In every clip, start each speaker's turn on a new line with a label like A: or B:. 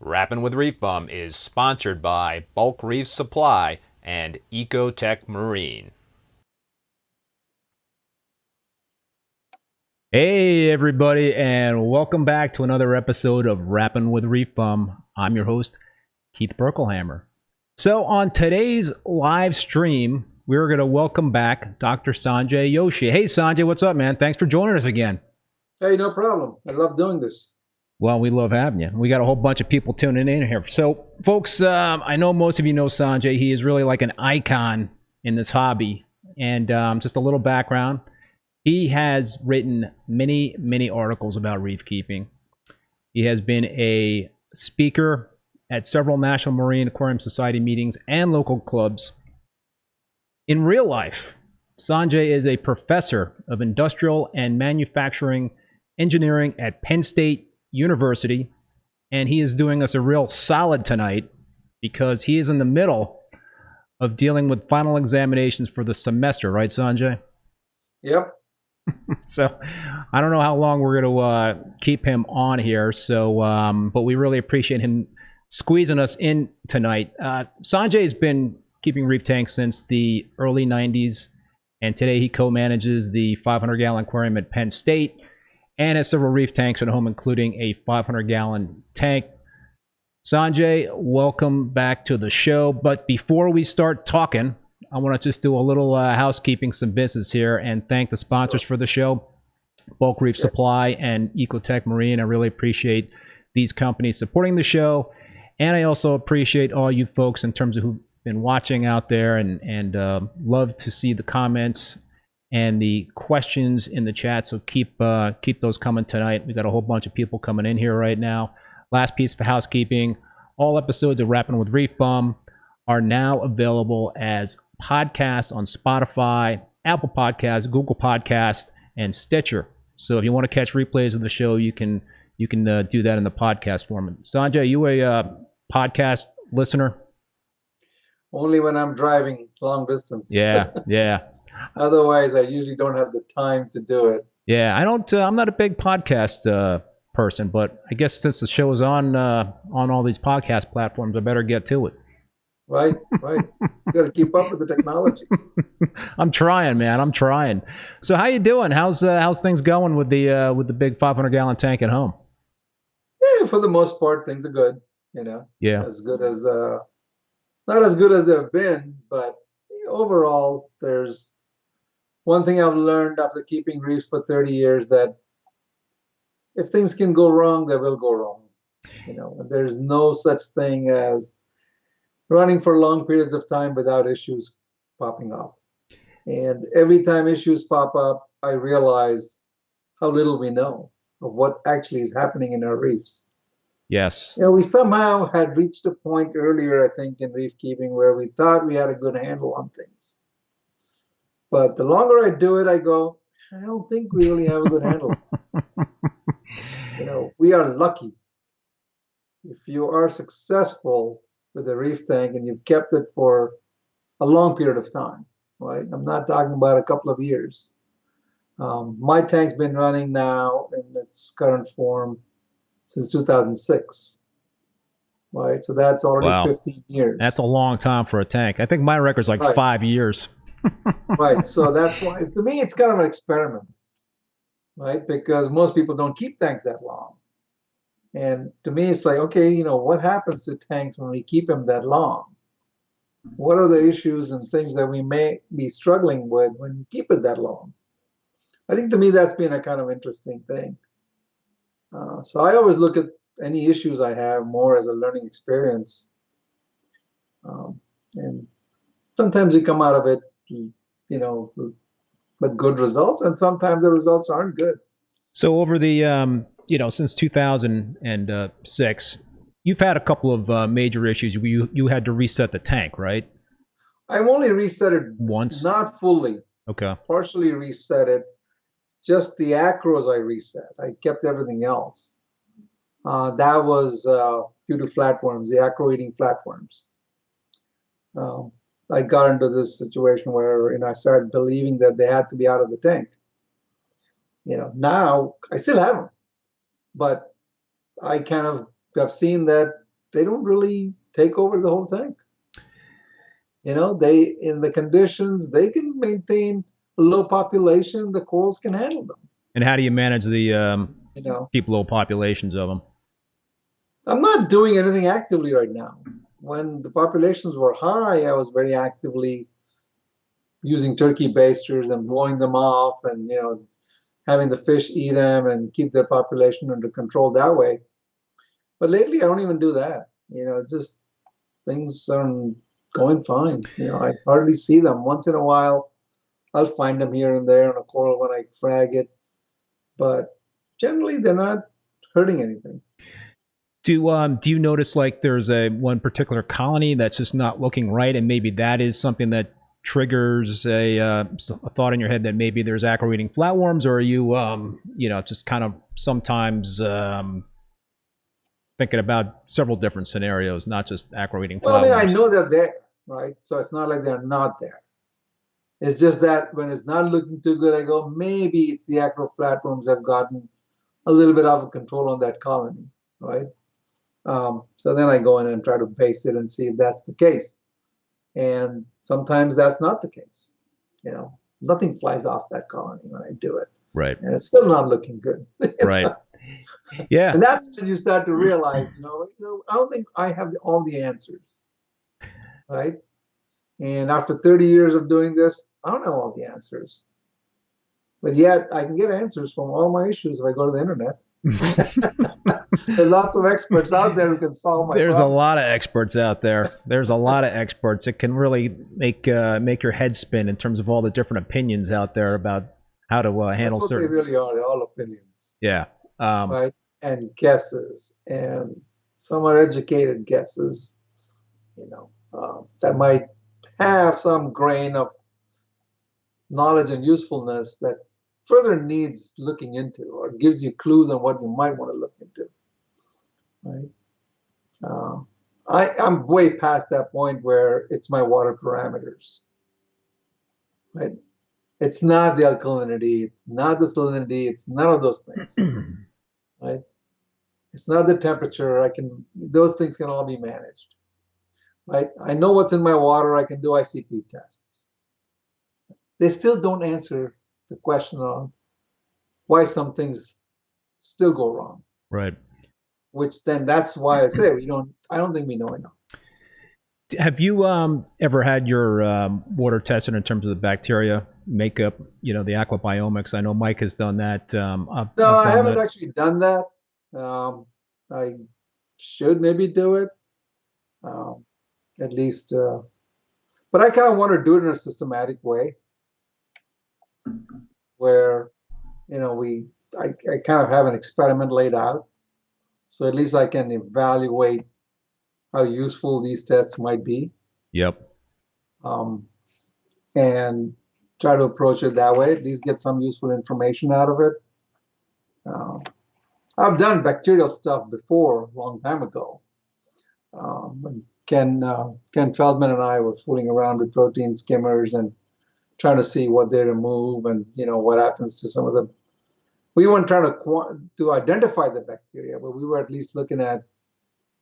A: Rappin' with ReefBum is sponsored by Bulk Reef Supply and Ecotech Marine.
B: Hey everybody, and welcome back to another episode of Rappin' with ReefBum. I'm your host, Keith Berkelhamer. So on today's live stream, we're going to welcome back Dr. Sanjay Joshi. Hey Sanjay, what's up, man? Thanks for joining us again.
C: Hey, no problem. I love doing this.
B: Well, we love having you. We got a whole bunch of people tuning in here. So, folks, I know most of you know Sanjay. He is really like an icon in this hobby. And just a little background. He has written many articles about reef keeping. He has been a speaker at several National Marine Aquarium Society meetings and local clubs. In real life, Sanjay is a professor of industrial and manufacturing engineering at Penn State University, and he is doing us a real solid tonight because he is in the middle of dealing with final examinations for the semester, right, Sanjay?
C: Yep.
B: So I don't know how long we're going to keep him on here, so but we really appreciate him squeezing us in tonight. Sanjay has been keeping reef tanks since the early 90s, and today he co-manages the 500-gallon aquarium at Penn State and has several reef tanks at home, including a 500-gallon tank. Sanjay, welcome back to the show. But before we start talking, I want to just do a little housekeeping, some business here, and thank the sponsors for the show, Bulk Reef Supply and Ecotech Marine. I really appreciate these companies supporting the show, and I also appreciate all you folks in terms of who've been watching out there, and love to see the comments and the questions in the chat. So keep those coming tonight. We got a whole bunch of people coming in here right now. Last piece of housekeeping: all episodes of Rappin' with ReefBum are now available as podcasts on Spotify, Apple Podcasts, Google Podcasts, and Stitcher. So if you want to catch replays of the show, you can do that in the podcast form. Sanjay, you a podcast listener?
C: Only when I'm driving long distance.
B: Yeah.
C: Otherwise, I usually don't have the time to do it.
B: Yeah, I don't. I'm not a big podcast person, but I guess since the show is on all these podcast platforms, I better get to it.
C: Right. You got to keep up with the technology.
B: I'm trying, man. I'm trying. So, how you doing? How's things going with the big 500-gallon tank at home?
C: Yeah, for the most part, things are good.
B: Yeah.
C: As good as not as good as they've been, but overall, there's one thing I've learned after keeping reefs for 30 years, that if things can go wrong, they will go wrong. There's no such thing as running for long periods of time without issues popping up. And every time issues pop up, I realize how little we know of what actually is happening in our reefs.
B: Yes.
C: We somehow had reached a point earlier, I think, in reef keeping where we thought we had a good handle on things. But the longer I do it, I go, I don't think we really have a good handle. We are lucky if you are successful with a reef tank and you've kept it for a long period of time, right? I'm not talking about a couple of years. My tank's been running now in its current form since 2006, right? So that's already 15 years.
B: That's a long time for a tank. I think my record's like 5 years.
C: Right. So that's why, to me, it's kind of an experiment, right? Because most people don't keep tanks that long. And to me, it's like, okay, what happens to tanks when we keep them that long? What are the issues and things that we may be struggling with when you keep it that long? I think to me, that's been a kind of interesting thing. So I always look at any issues I have more as a learning experience. And sometimes you come out of it, with good results, and sometimes the results aren't good.
B: So over the, since 2006, you've had a couple of major issues. You had to reset the tank, right?
C: I've only reset it
B: once,
C: not fully.
B: Okay.
C: Partially reset it. Just the acros I reset. I kept everything else. That was due to flatworms, the acro-eating flatworms. I got into this situation where I started believing that they had to be out of the tank. Now I still have them, but I kind of have seen that they don't really take over the whole tank. You know, they, in the conditions, they can maintain a low population, the corals can handle them.
B: And how do you manage the,
C: you know,
B: keep low populations of them?
C: I'm not doing anything actively right now. When the populations were high, I was very actively using turkey basters and blowing them off and, you know, having the fish eat them and keep their population under control that way. But lately, I don't even do that. You know, just things are going fine. You know, I hardly see them. Once in a while, I'll find them here and there on a coral when I frag it. But generally, they're not hurting anything.
B: Do you notice like there's one particular colony that's just not looking right, and maybe that is something that triggers a thought in your head that maybe there's acro-eating flatworms, or are you you know, just kind of sometimes thinking about several different scenarios, not just acro-eating flatworms?
C: Well, I mean, I know they're there, right? So it's not like they're not there. It's just that when it's not looking too good, I go, maybe it's the acro flatworms have gotten a little bit out of control on that colony, right? So then I go in and try to base it and see if that's the case. And sometimes that's not the case. You know, nothing flies off that colony when I do it.
B: Right.
C: And it's still not looking good.
B: Right. Yeah.
C: And that's when you start to realize, you know, I don't think I have all the answers. Right. And after 30 years of doing this, I don't know all the answers. But yet I can get answers from all my issues if I go to the internet. There's lots of experts out there who can solve my
B: There's
C: problem.
B: a lot of experts out there. There's a lot of experts. It can really make your head spin in terms of all the different opinions out there about how to handle
C: That's what
B: certain.
C: they really are. They're all opinions.
B: Yeah.
C: Right. And guesses. And some are educated guesses, you know, that might have some grain of knowledge and usefulness that further needs looking into, or gives you clues on what you might want to look into. Right? I'm way past that point where it's my water parameters. Right? It's not the alkalinity, it's not the salinity, it's none of those things. Right? It's not the temperature. Those things can all be managed. Right? I know what's in my water. I can do ICP tests. They still don't answer the question on why some things still go wrong.
B: Right.
C: Which then that's why I say I don't think we know enough.
B: Have you ever had your water tested in terms of the bacteria makeup, you know, the aquabiomics? I know Mike has done that.
C: No, I haven't actually done that. I should maybe do it, at least. But I kind of want to do it in a systematic way, where, you know, I kind of have an experiment laid out, so at least I can evaluate how useful these tests might be.
B: Yep.
C: And try to approach it that way, at least get some useful information out of it. I've done bacterial stuff before, a long time ago. When Ken Feldman and I were fooling around with protein skimmers and trying to see what they remove and, you know, what happens to some of them. We weren't trying to identify the bacteria, but we were at least looking at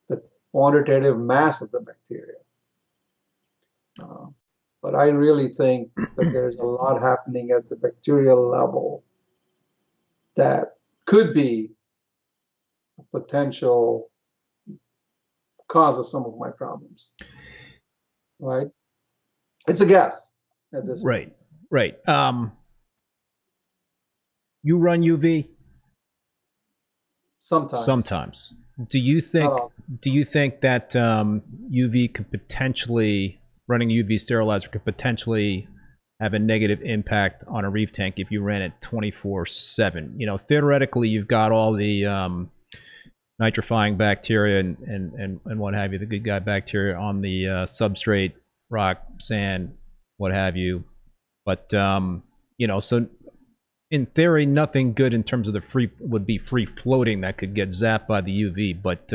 C: the quantitative mass of the bacteria. But I really think that there's a lot happening at the bacterial level that could be a potential cause of some of my problems. Right? It's a guess at this point.
B: Right. You run UV?
C: Sometimes.
B: Do you think that UV could potentially, running UV sterilizer could potentially have a negative impact on a reef tank if you ran it 24/7? You know, theoretically, you've got all the nitrifying bacteria and what have you, the good guy bacteria on the substrate, rock, sand, what have you. But you know, so in theory, nothing good in terms of the free floating that could get zapped by the UV. But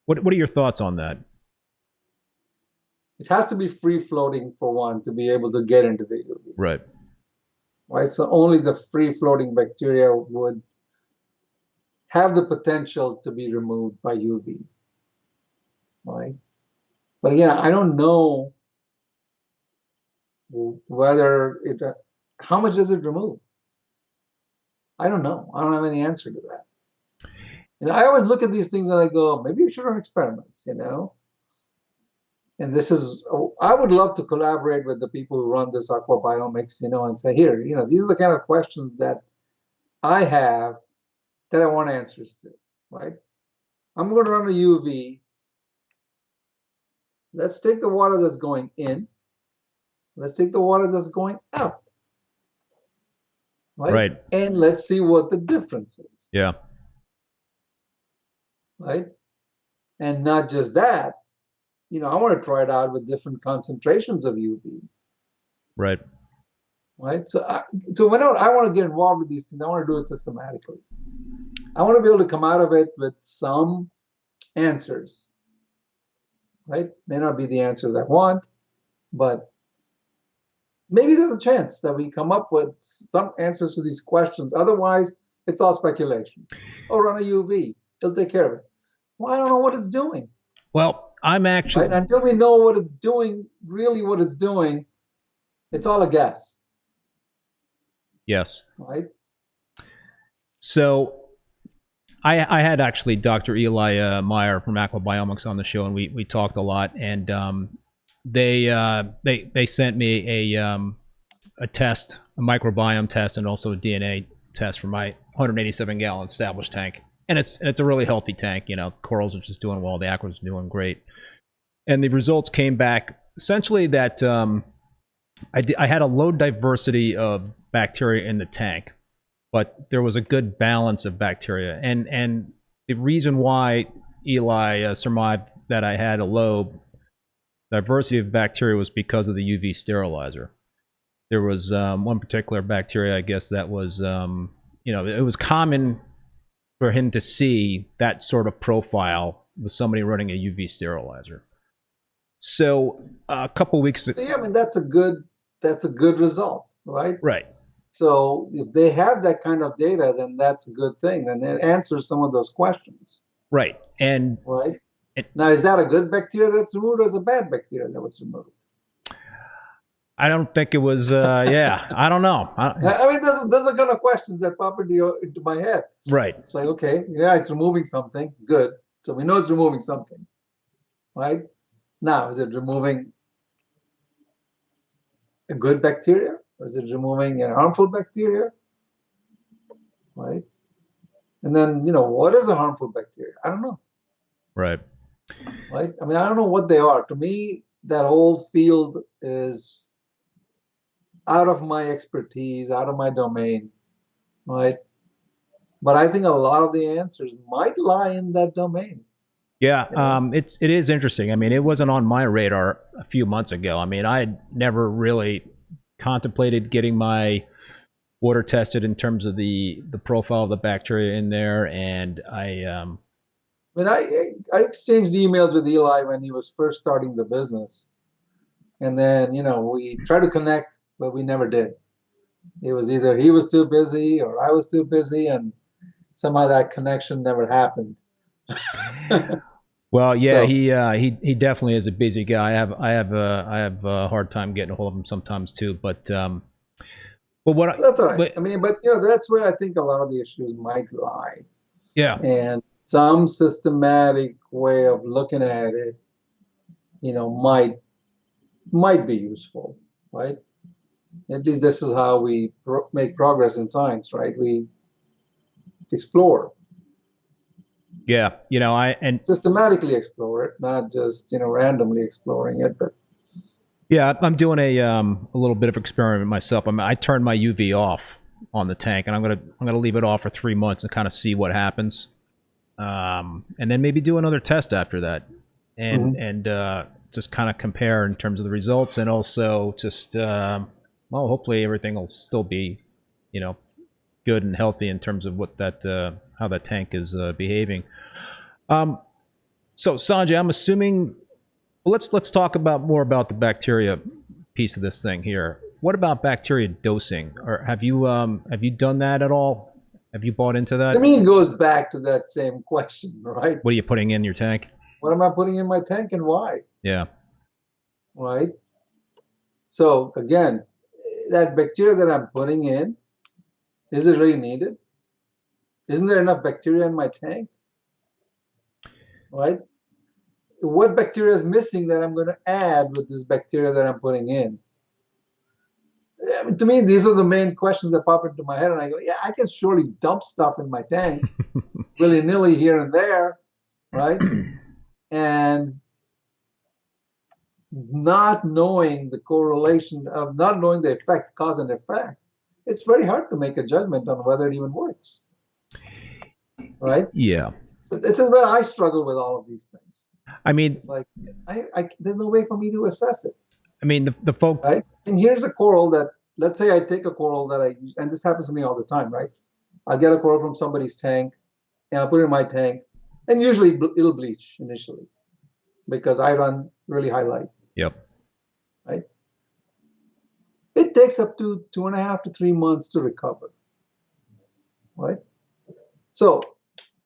B: what are your thoughts on that?
C: It has to be free floating for one to be able to get into the UV.
B: Right.
C: Right. So only the free floating bacteria would have the potential to be removed by UV. right? But again, I don't know whether it, how much does it remove? I don't know. I don't have any answer to that. And I always look at these things and I go, maybe we should run experiments, you know? And this is, I would love to collaborate with the people who run this aquabiomics, you know, and say, here, you know, these are the kind of questions that I have that I want answers to, right? I'm going to run a UV. Let's take the water that's going in. Let's take the water that's going out. Right? And let's see what the difference is.
B: Yeah.
C: Right? And not just that, you know, I want to try it out with different concentrations of UV.
B: Right.
C: Right? So whenever I want to get involved with these things, I want to do it systematically. I want to be able to come out of it with some answers. Right? May not be the answers I want, but maybe there's a chance that we come up with some answers to these questions. Otherwise, it's all speculation. Oh, run a UV. It'll take care of it. Well, I don't know what it's doing.
B: Well, I'm actually...
C: Right? Until we know what it's doing, really what it's doing, it's all a guess.
B: Yes.
C: Right?
B: So I had actually Dr. Eli Meyer from Aquabiomics on the show, and we talked a lot, and they sent me a test, a microbiome test, and also a DNA test for my 187-gallon established tank. And it's a really healthy tank. You know, corals are just doing well, the aquas are doing great. And the results came back essentially that I had a low diversity of bacteria in the tank, but there was a good balance of bacteria. And the reason why Eli surmised that I had a low diversity of bacteria was because of the UV sterilizer. There was one particular bacteria, I guess, that was, you know, it was common for him to see that sort of profile with somebody running a UV sterilizer. So a couple weeks ago,
C: yeah, I mean that's a good result, right?
B: Right.
C: So if they have that kind of data, then that's a good thing. Then it answers some of those questions.
B: Right. And
C: right. Now, is that a good bacteria that's removed, or is it a bad bacteria that was removed?
B: I don't think it was. Yeah, I don't know.
C: I mean, those are kind of questions that pop into my head.
B: Right.
C: It's like, okay, yeah, it's removing something. Good. So we know it's removing something. Right. Now, is it removing a good bacteria, or is it removing a harmful bacteria? Right. And then, you know, what is a harmful bacteria? I don't know.
B: Right.
C: Right. I mean, I don't know what they are. To me, that whole field is out of my expertise, out of my domain, right? But I think a lot of the answers might lie in that domain.
B: Yeah, it is interesting. I mean, it wasn't on my radar a few months ago. I mean, I had never really contemplated getting my water tested in terms of the profile of the bacteria in there, and I
C: exchanged emails with Eli when he was first starting the business, and then, you know, we tried to connect, but we never did. It was either he was too busy or I was too busy, and somehow that connection never happened.
B: Well, yeah, so, he definitely is a busy guy. I have a hard time getting a hold of him sometimes too. But what
C: that's all right. I mean, but you know, that's where I think a lot of the issues might lie.
B: Yeah.
C: And some systematic way of looking at it, you know, might be useful, right? At least this is how we make progress in science, right? We explore.
B: Yeah, you know, and
C: systematically explore it, not just, you know, randomly exploring it. But
B: yeah, I'm doing a little bit of experiment myself. I turned my UV off on the tank, and I'm gonna leave it off for 3 months and kind of see what happens, and then maybe do another test after that, and just kind of compare in terms of the results, and also just well, hopefully everything will still be, you know, good and healthy in terms of what that how that tank is behaving. So Sanjay, I'm assuming, well, let's talk more about the bacteria piece of this thing here. What about bacteria dosing? Or have you done that at all? Have you bought into that?
C: I mean, it goes back to that same question, right?
B: What are you putting in your tank?
C: What am I putting in my tank and why?
B: Yeah.
C: Right? So again, that bacteria that I'm putting in, is it really needed? Isn't there enough bacteria in my tank? Right? What bacteria is missing that I'm going to add with this bacteria that I'm putting in? I mean, to me, these are the main questions that pop into my head, and I go, yeah, I can surely dump stuff in my tank willy-nilly here and there, right? And not knowing the correlation of not knowing the effect, cause and effect, it's very hard to make a judgment on whether it even works, right?
B: Yeah.
C: So this is where I struggle with all of these things.
B: I mean,
C: it's like there's no way for me to assess it.
B: I mean, the folk,
C: right? And here's a coral that, let's say I take a coral that I use, and this happens to me all the time, right? I'll get a coral from somebody's tank, and I'll put it in my tank, and usually it'll bleach initially because I run really high light.
B: Yep.
C: Right? It takes up to 2.5 to 3 months to recover. Right? So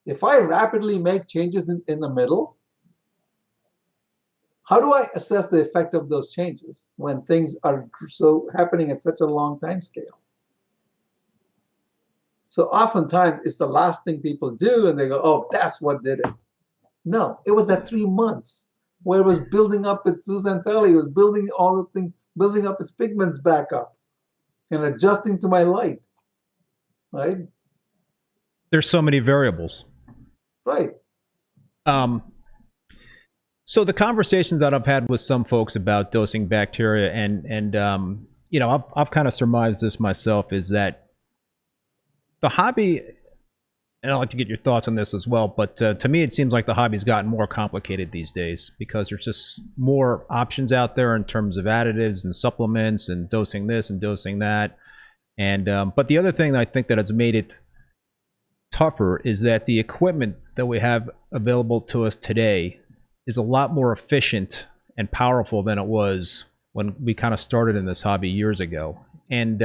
C: if I rapidly make changes in the middle, how do I assess the effect of those changes when things are so happening at such a long time scale? So oftentimes it's the last thing people do, and they go, "Oh, that's what did it." No, it was that 3 months where it was building up its zooxanthellae, it was building all the things, building up its pigments back up, and adjusting to my light. Right?
B: There's so many variables.
C: Right.
B: So the conversations that I've had with some folks about dosing bacteria, and you know, I've kind of surmised this myself, is that the hobby, and I'd like to get your thoughts on this as well, but to me it seems like the hobby's gotten more complicated these days because there's just more options out there in terms of additives and supplements and dosing this and dosing that. And but the other thing I think that has made it tougher is that the equipment that we have available to us today is a lot more efficient and powerful than it was when we kind of started in this hobby years ago. And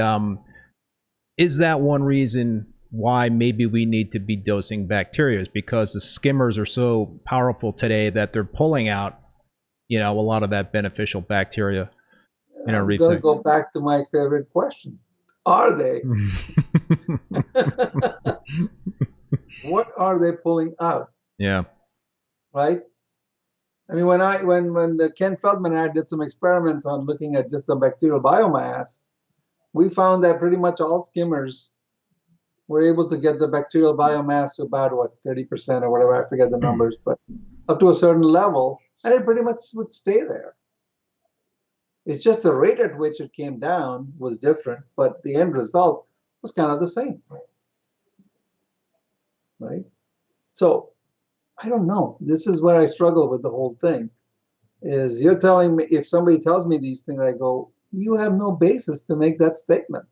B: is that one reason why maybe we need to be dosing bacteria, is because the skimmers are so powerful today that they're pulling out, you know, a lot of that beneficial bacteria in our reef tank?
C: I'm going to go back to my favorite question. Are they? What are they pulling out?
B: Yeah.
C: Right? I mean, when Ken Feldman and I did some experiments on looking at just the bacterial biomass, we found that pretty much all skimmers were able to get the bacterial biomass to about, what, 30% or whatever, I forget the numbers, but up to a certain level, and it pretty much would stay there. It's just the rate at which it came down was different, but the end result was kind of the same. Right? So I don't know. This is where I struggle with the whole thing. Is you're telling me, if somebody tells me these things, I go, you have no basis to make that statement.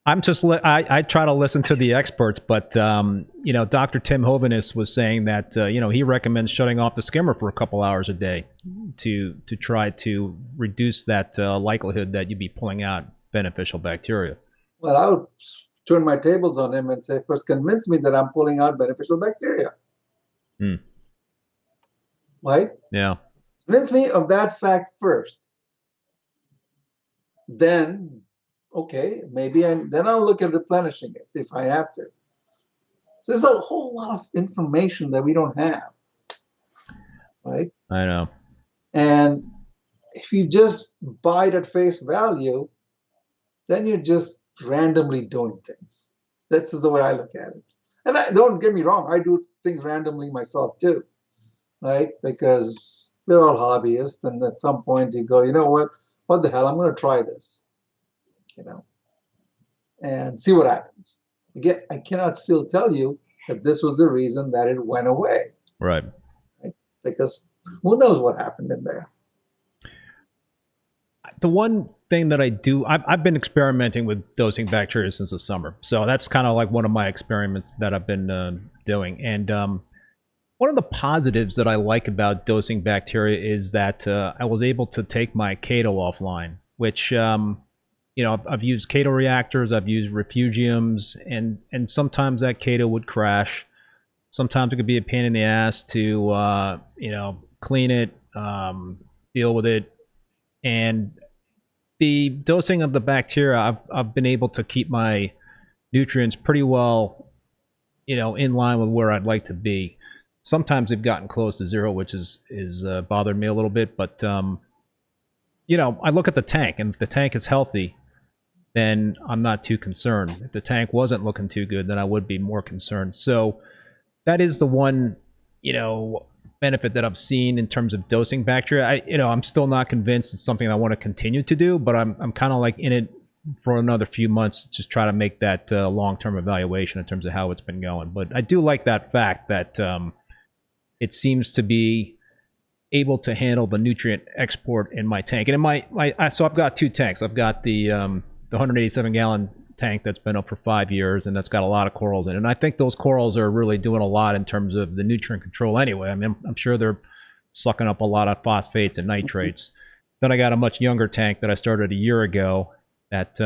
B: I'm just I try to listen to the experts, but you know, Dr. Tim Hovenius was saying that you know, he recommends shutting off the skimmer for a couple hours a day to try to reduce that likelihood that you'd be pulling out beneficial bacteria.
C: Well, I would turn my tables on him and say, first convince me that I'm pulling out beneficial bacteria. Right?
B: Yeah.
C: Convince me of that fact first. Then, okay, maybe then I'll look at replenishing it if I have to. So there's a whole lot of information that we don't have. Right?
B: I know.
C: And if you just buy it at face value, then you're just randomly doing things. This is the way I look at it. And don't get me wrong, I do things randomly myself too, right? Because we're all hobbyists, and at some point you go, you know what the hell, I'm going to try this, you know, and see what happens. Again, I cannot still tell you that this was the reason that it went away.
B: Right.
C: Because who knows what happened in there.
B: The one thing that I do, I've been experimenting with dosing bacteria since the summer. So that's kind of like one of my experiments that I've been doing. And one of the positives that I like about dosing bacteria is that I was able to take my Chaeto offline, which, you know, I've used Chaeto reactors, I've used refugiums, and sometimes that Chaeto would crash. Sometimes it could be a pain in the ass to, you know, clean it, deal with it. And the dosing of the bacteria, I've been able to keep my nutrients pretty well, you know, in line with where I'd like to be. Sometimes they've gotten close to zero, which is bothered me a little bit. But, you know, I look at the tank, and if the tank is healthy, then I'm not too concerned. If the tank wasn't looking too good, then I would be more concerned. So that is the one, you know, benefit that I've seen in terms of dosing bacteria. You know, I'm still not convinced it's something I want to continue to do, but I'm kind of like in it for another few months, just try to make that long-term evaluation in terms of how it's been going. But I do like that fact that it seems to be able to handle the nutrient export in my tank. And in so I've got two tanks. I've got the 187-gallon tank that's been up for 5 years, and that's got a lot of corals in it. And I think those corals are really doing a lot in terms of the nutrient control anyway. I mean, I'm sure they're sucking up a lot of phosphates and nitrates. Then I got a much younger tank that I started a year ago that,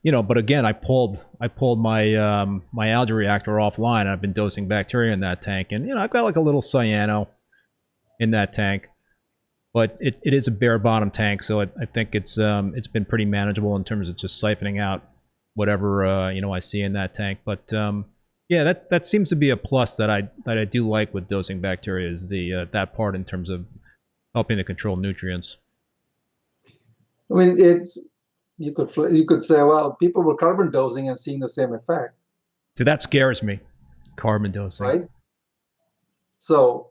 B: you know, but again, I pulled my my algae reactor offline, and I've been dosing bacteria in that tank. And, you know, I've got like a little cyano in that tank. But it is a bare bottom tank, so I think it's been pretty manageable in terms of just siphoning out whatever you know, I see in that tank. But yeah, that seems to be a plus that I do like with dosing bacteria, is the that part in terms of helping to control nutrients.
C: I mean, you could say, well, people were carbon dosing and seeing the same effect.
B: So that scares me, carbon dosing.
C: Right. So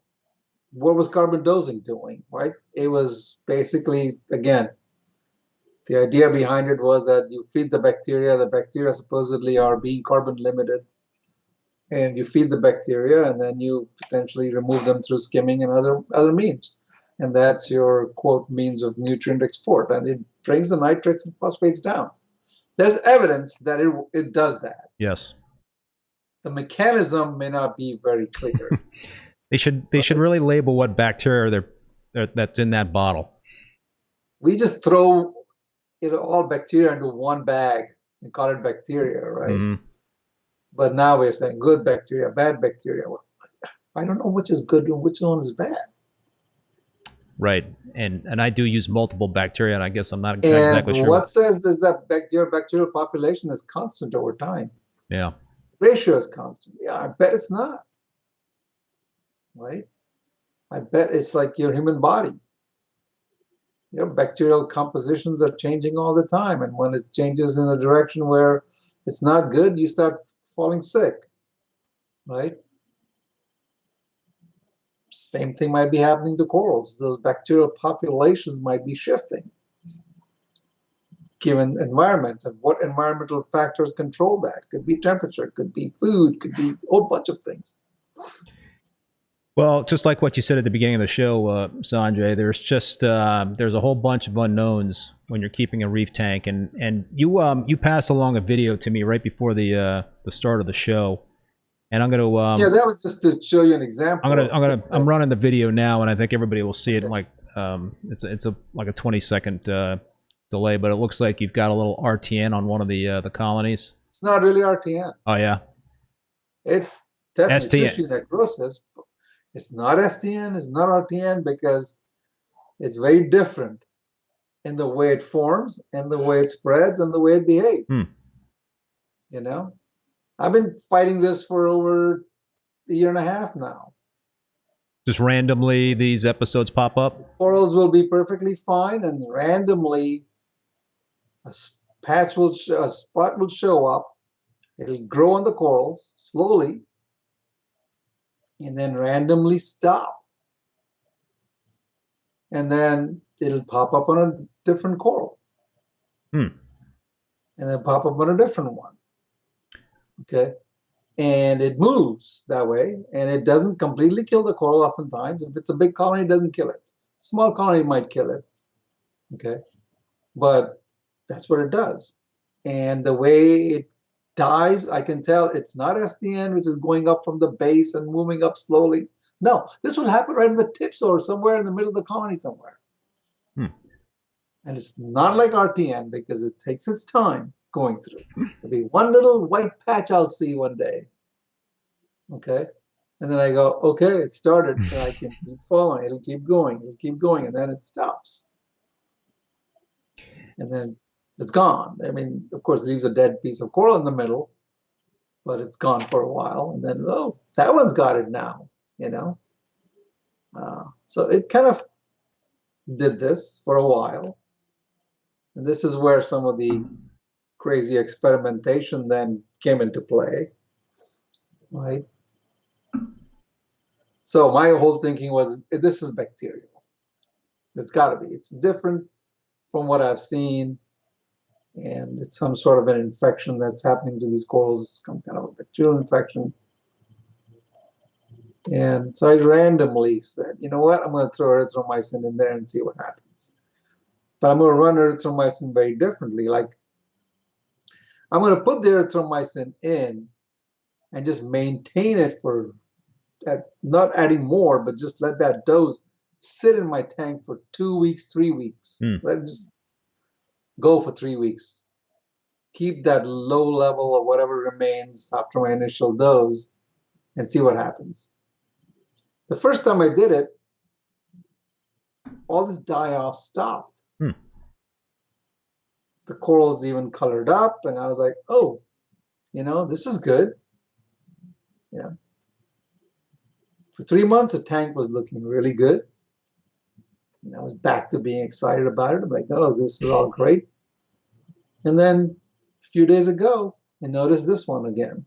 C: what was carbon dosing doing, right? It was basically, again, the idea behind it was that you feed the bacteria supposedly are being carbon limited, and you feed the bacteria, and then you potentially remove them through skimming and other means. And that's your, quote, means of nutrient export, and it brings the nitrates and phosphates down. There's evidence that it does that.
B: Yes.
C: The mechanism may not be very clear.
B: They should really label what bacteria that's in that bottle.
C: We just throw all bacteria into one bag and call it bacteria, right? Mm-hmm. But now we're saying good bacteria, bad bacteria. Well, I don't know which is good and which one is bad.
B: Right, and I do use multiple bacteria, and I guess I'm not exactly sure.
C: And what says is that your bacterial population is constant over time.
B: Yeah.
C: Ratio is constant. Yeah, I bet it's not. Right? I bet it's like your human body. Your bacterial compositions are changing all the time, and when it changes in a direction where it's not good, you start falling sick, right? Same thing might be happening to corals. Those bacterial populations might be shifting given environments, and what environmental factors control that. Could be temperature, could be food, could be a whole bunch of things.
B: Well, just like what you said at the beginning of the show, Sanjay, there's a whole bunch of unknowns when you're keeping a reef tank, and you passed along a video to me right before the start of the show, and I'm gonna
C: yeah, that was just to show you an example.
B: I'm running the video now, and I think everybody will see it. Okay. Like it's like a 20-second delay, but it looks like you've got a little RTN on one of the colonies.
C: It's not really RTN.
B: Oh yeah,
C: it's definitely
B: STN.
C: Tissue necrosis. It's not STN, it's not RTN, because it's very different in the way it forms and the way it spreads and the way it behaves. You know, I've been fighting this for over a year and a half now.
B: Just randomly these episodes pop up?
C: Corals will be perfectly fine, and randomly a spot will show up. It'll grow on the corals slowly, and then randomly stop. And then it'll pop up on a different coral. And then pop up on a different one. Okay? And it moves that way, and it doesn't completely kill the coral oftentimes. If it's a big colony, it doesn't kill it. Small colony might kill it. Okay? But that's what it does. And the way it dies, I can tell it's not STN, which is going up from the base and moving up slowly. No, this would happen right in the tips or somewhere in the middle of the colony somewhere. And it's not like RTN, because it takes its time going through. There'll be one little white patch I'll see one day. Okay? And then I go, okay, it started. And I can keep following. It'll keep going. It'll keep going. And then it stops. And then it's gone. I mean, of course, it leaves a dead piece of coral in the middle, but it's gone for a while. And then, oh, that one's got it now, you know? So it kind of did this for a while. And this is where some of the crazy experimentation then came into play, right? So my whole thinking was, this is bacterial. It's got to be. It's different from what I've seen, and it's some sort of an infection that's happening to these corals, some kind of a bacterial infection. And so I randomly said, you know what, I'm going to throw erythromycin in there and see what happens. But I'm going to run erythromycin very differently. Like, I'm going to put the erythromycin in and just maintain it for, not adding more, but just let that dose sit in my tank for 2 weeks, 3 weeks. Let it just go for 3 weeks. Keep that low level of whatever remains after my initial dose and see what happens. The first time I did it, all this die-off stopped. The corals even colored up, and I was like, oh, you know, this is good. Yeah. For 3 months, the tank was looking really good. And I was back to being excited about it. I'm like, oh, this is all great. And then a few days ago, I noticed this one again.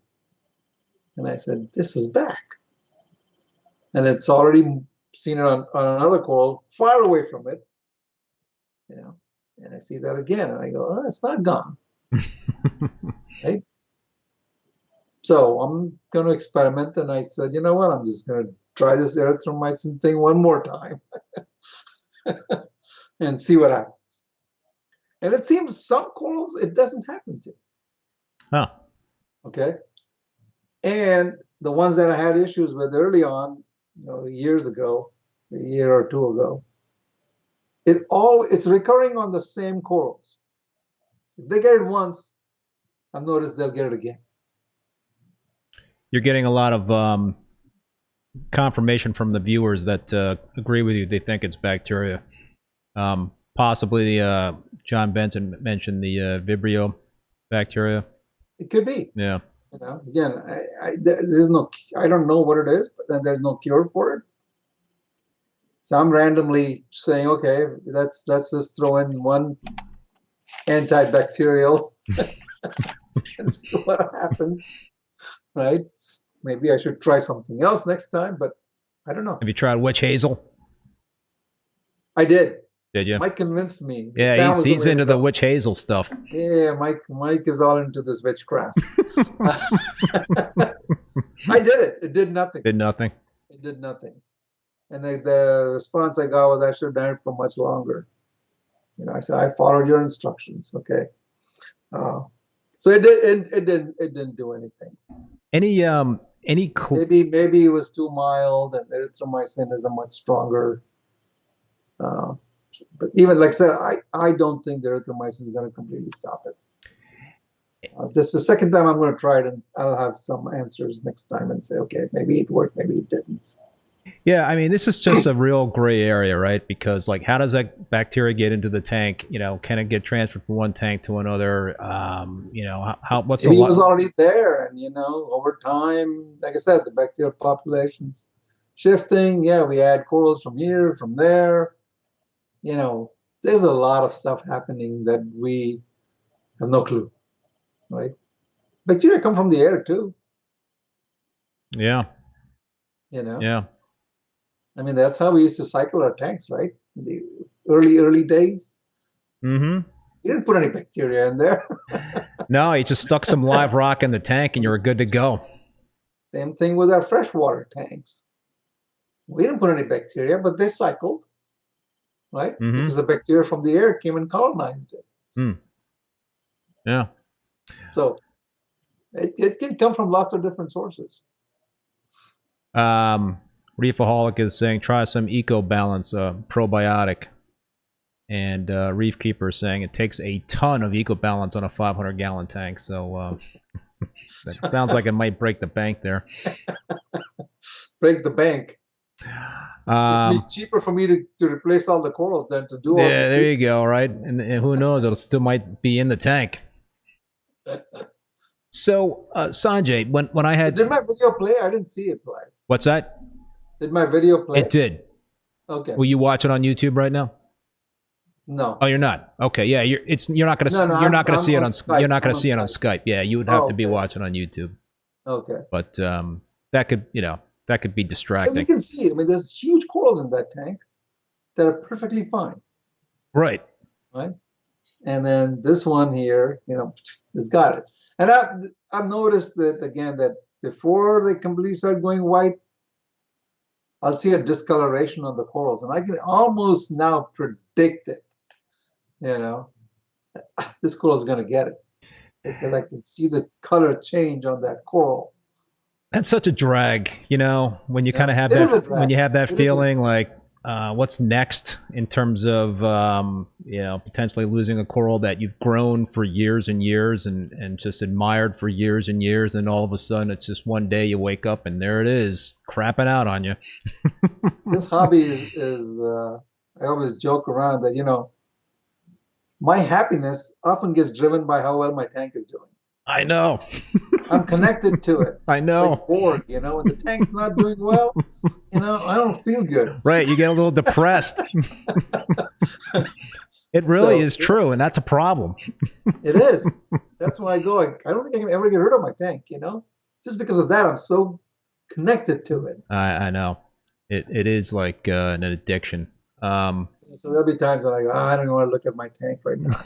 C: And I said, this is back. And it's already seen it on another coral far away from it. You know, and I see that again. And I go, oh, it's not gone. Right? So I'm going to experiment. And I said, you know what? I'm just going to try this erythromycin thing one more time and see what happens. And it seems some corals, it doesn't happen to.
B: Huh.
C: Okay. And the ones that I had issues with early on, you know, years ago, a year or two ago, it's recurring on the same corals. If they get it once, I've noticed they'll get it again.
B: You're getting a lot of confirmation from the viewers that agree with you. They think it's bacteria. Possibly John Benson mentioned the Vibrio bacteria.
C: It could be.
B: Yeah.
C: You know, again, there's no, I don't know what it is, but then there's no cure for it. So I'm randomly saying, okay, let's just throw in one antibacterial and see what happens, right? Maybe I should try something else next time, but I don't know.
B: Have you tried witch hazel?
C: I did.
B: Did you?
C: Mike convinced me.
B: Yeah, he's into the witch hazel stuff.
C: Yeah, Mike is all into this witchcraft. I did it. It did nothing.
B: Did nothing.
C: It did nothing. And the response I got was, I should have done it for much longer. You know, I said, I followed your instructions. Okay. So it didn't do anything.
B: Any clue?
C: Maybe it was too mild, and erythromycin is a much stronger. But even like I said, I don't think the erythromycin is going to completely stop it. This is the second time I'm going to try it, and I'll have some answers next time and say, okay, maybe it worked, maybe it didn't.
B: Yeah, I mean, this is just a real gray area, right? Because, like, how does that bacteria get into the tank? You know, can it get transferred from one tank to another? You know, what's
C: maybe it was already there, and, you know, over time, like I said, the bacterial population's shifting. Yeah, we add corals from here, from there. You know, there's a lot of stuff happening that we have no clue, right? Bacteria come from the air, too.
B: Yeah.
C: You know?
B: Yeah.
C: I mean, that's how we used to cycle our tanks, right? In the early days.
B: Mm-hmm.
C: You didn't put any bacteria in there.
B: No, you just stuck some live rock in the tank and you were good to go.
C: Same thing with our freshwater tanks. We didn't put any bacteria, but they cycled, right?
B: Mm-hmm.
C: Because the bacteria from the air came and colonized it.
B: Mm. Yeah.
C: So it can come from lots of different sources.
B: Reefaholic is saying try some Eco Balance probiotic, and Reef Keeper is saying it takes a ton of Eco Balance on a 500-gallon tank. So That sounds like it might break the bank there.
C: Break the bank. It's cheaper for me to replace all the corals than to do all
B: Yeah,
C: these
B: there you go, right? And who knows, it still might be in the tank. So, Sanjay, when I had...
C: Did my video play? I didn't see it play.
B: What's that?
C: Did my video play?
B: It did.
C: Okay.
B: Will you watch it on YouTube right now?
C: No.
B: Oh, you're not. Okay, yeah, you're not going to you're not going to see it on
C: Skype.
B: You're not going to see it on
C: Skype.
B: Skype. Yeah, you would have to be watching on YouTube.
C: Okay.
B: But that could, that could be distracting.
C: As you can see, I mean, there's huge corals in that tank that are perfectly fine.
B: Right.
C: Right. And then this one here, it's got it. And I've noticed that again, that before they completely start going white, I'll see a discoloration on the corals, and I can almost now predict it. This coral is going to get it because I can see the color change on that coral.
B: That's such a drag, when you kind of have that, when you have that feeling like, what's next in terms of, potentially losing a coral that you've grown for years and years and just admired for years and years. And all of a sudden it's just one day you wake up and there it is crapping out on you.
C: This hobby is I always joke around that, my happiness often gets driven by how well my tank is doing.
B: I know.
C: I'm connected to it.
B: I know.
C: It's like Borg, when the tank's not doing well, I don't feel good.
B: Right, you get a little depressed. It really is true, and that's a problem.
C: It is. That's why I go, I don't think I can ever get rid of my tank, Just because of that, I'm so connected to it.
B: I know. It is like an addiction.
C: So there'll be times when I go, I don't even want to look at my tank right now.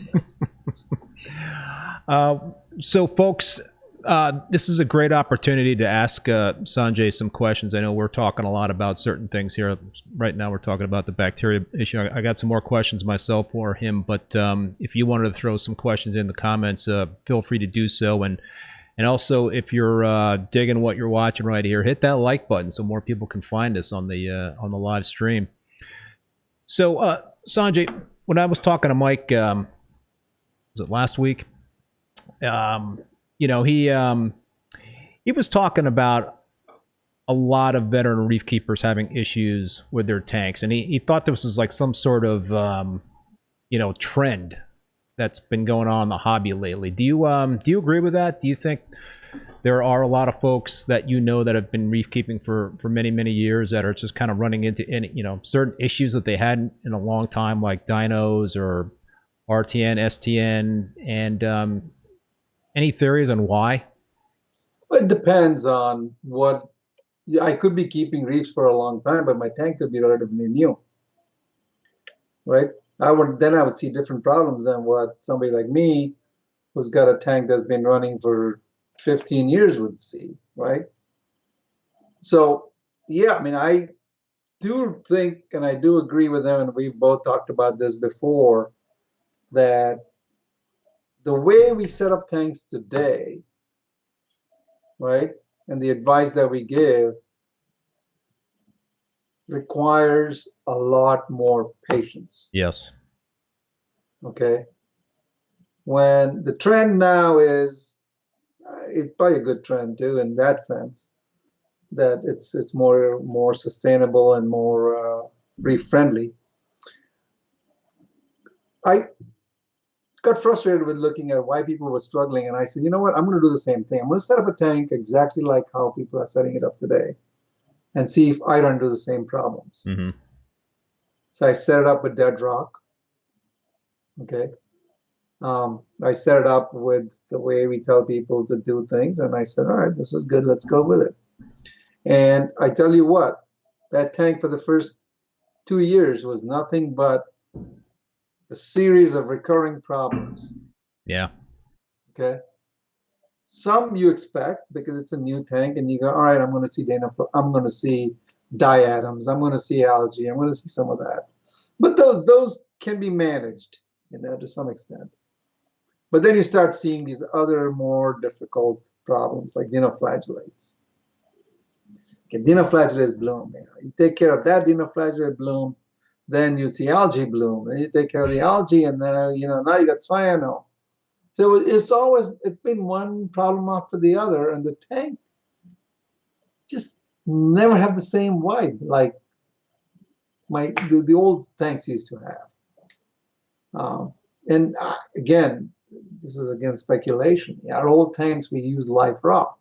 B: So, folks, this is a great opportunity to ask Sanjay some questions. I know we're talking a lot about certain things here. Right now we're talking about the bacteria issue. I got some more questions myself for him, but if you wanted to throw some questions in the comments, feel free to do so. And also, if you're digging what you're watching right here, hit that like button so more people can find us on the live stream. So, Sanjay, when I was talking to Mike, was it last week? He was talking about a lot of veteran reef keepers having issues with their tanks, and he thought this was like some sort of trend that's been going on in the hobby lately. Do you agree with that? Do you think there are a lot of folks that that have been reef keeping for many years that are just kind of running into certain issues that they hadn't in a long time, like dinos or RTN, STN, and any theories on why?
C: Well, it depends on what. I could be keeping reefs for a long time, but my tank could be relatively new, right? I would see different problems than what somebody like me, who's got a tank that's been running for 15 years, would see, right? So, yeah, I mean, I do think, and I do agree with them, and we've both talked about this before, that the way we set up tanks today, right, and the advice that we give requires a lot more patience.
B: Yes.
C: Okay. When the trend now is, it's probably a good trend too, in that sense, that it's more sustainable and more reef friendly. I got frustrated with looking at why people were struggling, and I said, you know what, I'm going to do the same thing. I'm going to set up a tank exactly like how people are setting it up today and see if I run into the same problems.
B: Mm-hmm.
C: So I set it up with dead rock. Okay. I set it up with the way we tell people to do things, and I said, all right, this is good, let's go with it. And I tell you what, that tank for the first 2 years was nothing but a series of recurring problems.
B: Yeah.
C: Okay. Some you expect because it's a new tank, and you go, all right, I'm going to see I'm going to see diatoms, I'm going to see algae, I'm going to see some of that. But those can be managed, to some extent. But then you start seeing these other more difficult problems like dinoflagellates. Okay, dinoflagellate bloom. You take care of that dinoflagellate bloom, then you see algae bloom, and you take care of the algae, and now you got cyano. So it's been one problem after the other, and the tank just never have the same vibe like the old tanks used to have. Again, this is again speculation. Our old tanks, we used live rock,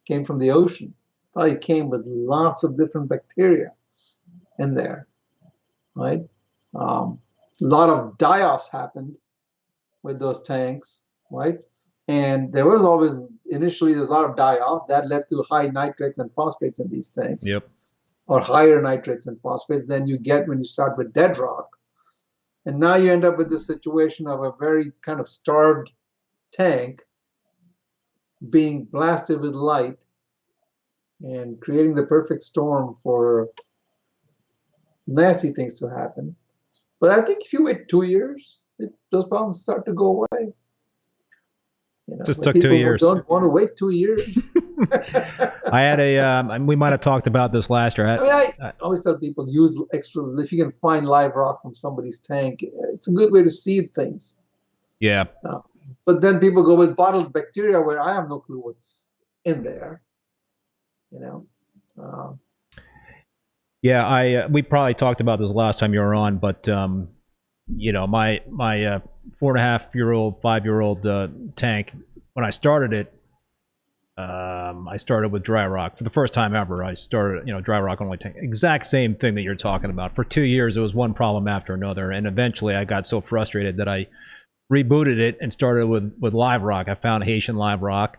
C: came from the ocean. Probably came with lots of different bacteria in there, right? A lot of die-offs happened with those tanks, right? And there was always, initially, there's a lot of die-off that led to high nitrates and phosphates in these tanks.
B: Yep.
C: Or higher nitrates and phosphates than you get when you start with dead rock. And now you end up with this situation of a very kind of starved tank being blasted with light and creating the perfect storm for nasty things to happen. But I think if you wait 2 years, those problems start to go away. You know,
B: just took 2 years.
C: Don't want to wait 2 years.
B: I had we might have talked about this last year.
C: I always tell people use extra, if you can find live rock from somebody's tank, it's a good way to seed things.
B: Yeah.
C: But then people go with bottled bacteria where I have no clue what's in there. You know?
B: Yeah, we probably talked about this last time you were on, but you know, my 4.5-year-old, 5-year-old tank, when I started it, I started with dry rock for the first time ever. I started, you know, dry rock only tank, exact same thing that you're talking about. For 2 years, it was one problem after another, and eventually I got so frustrated that I rebooted it and started with live rock. I found Haitian live rock,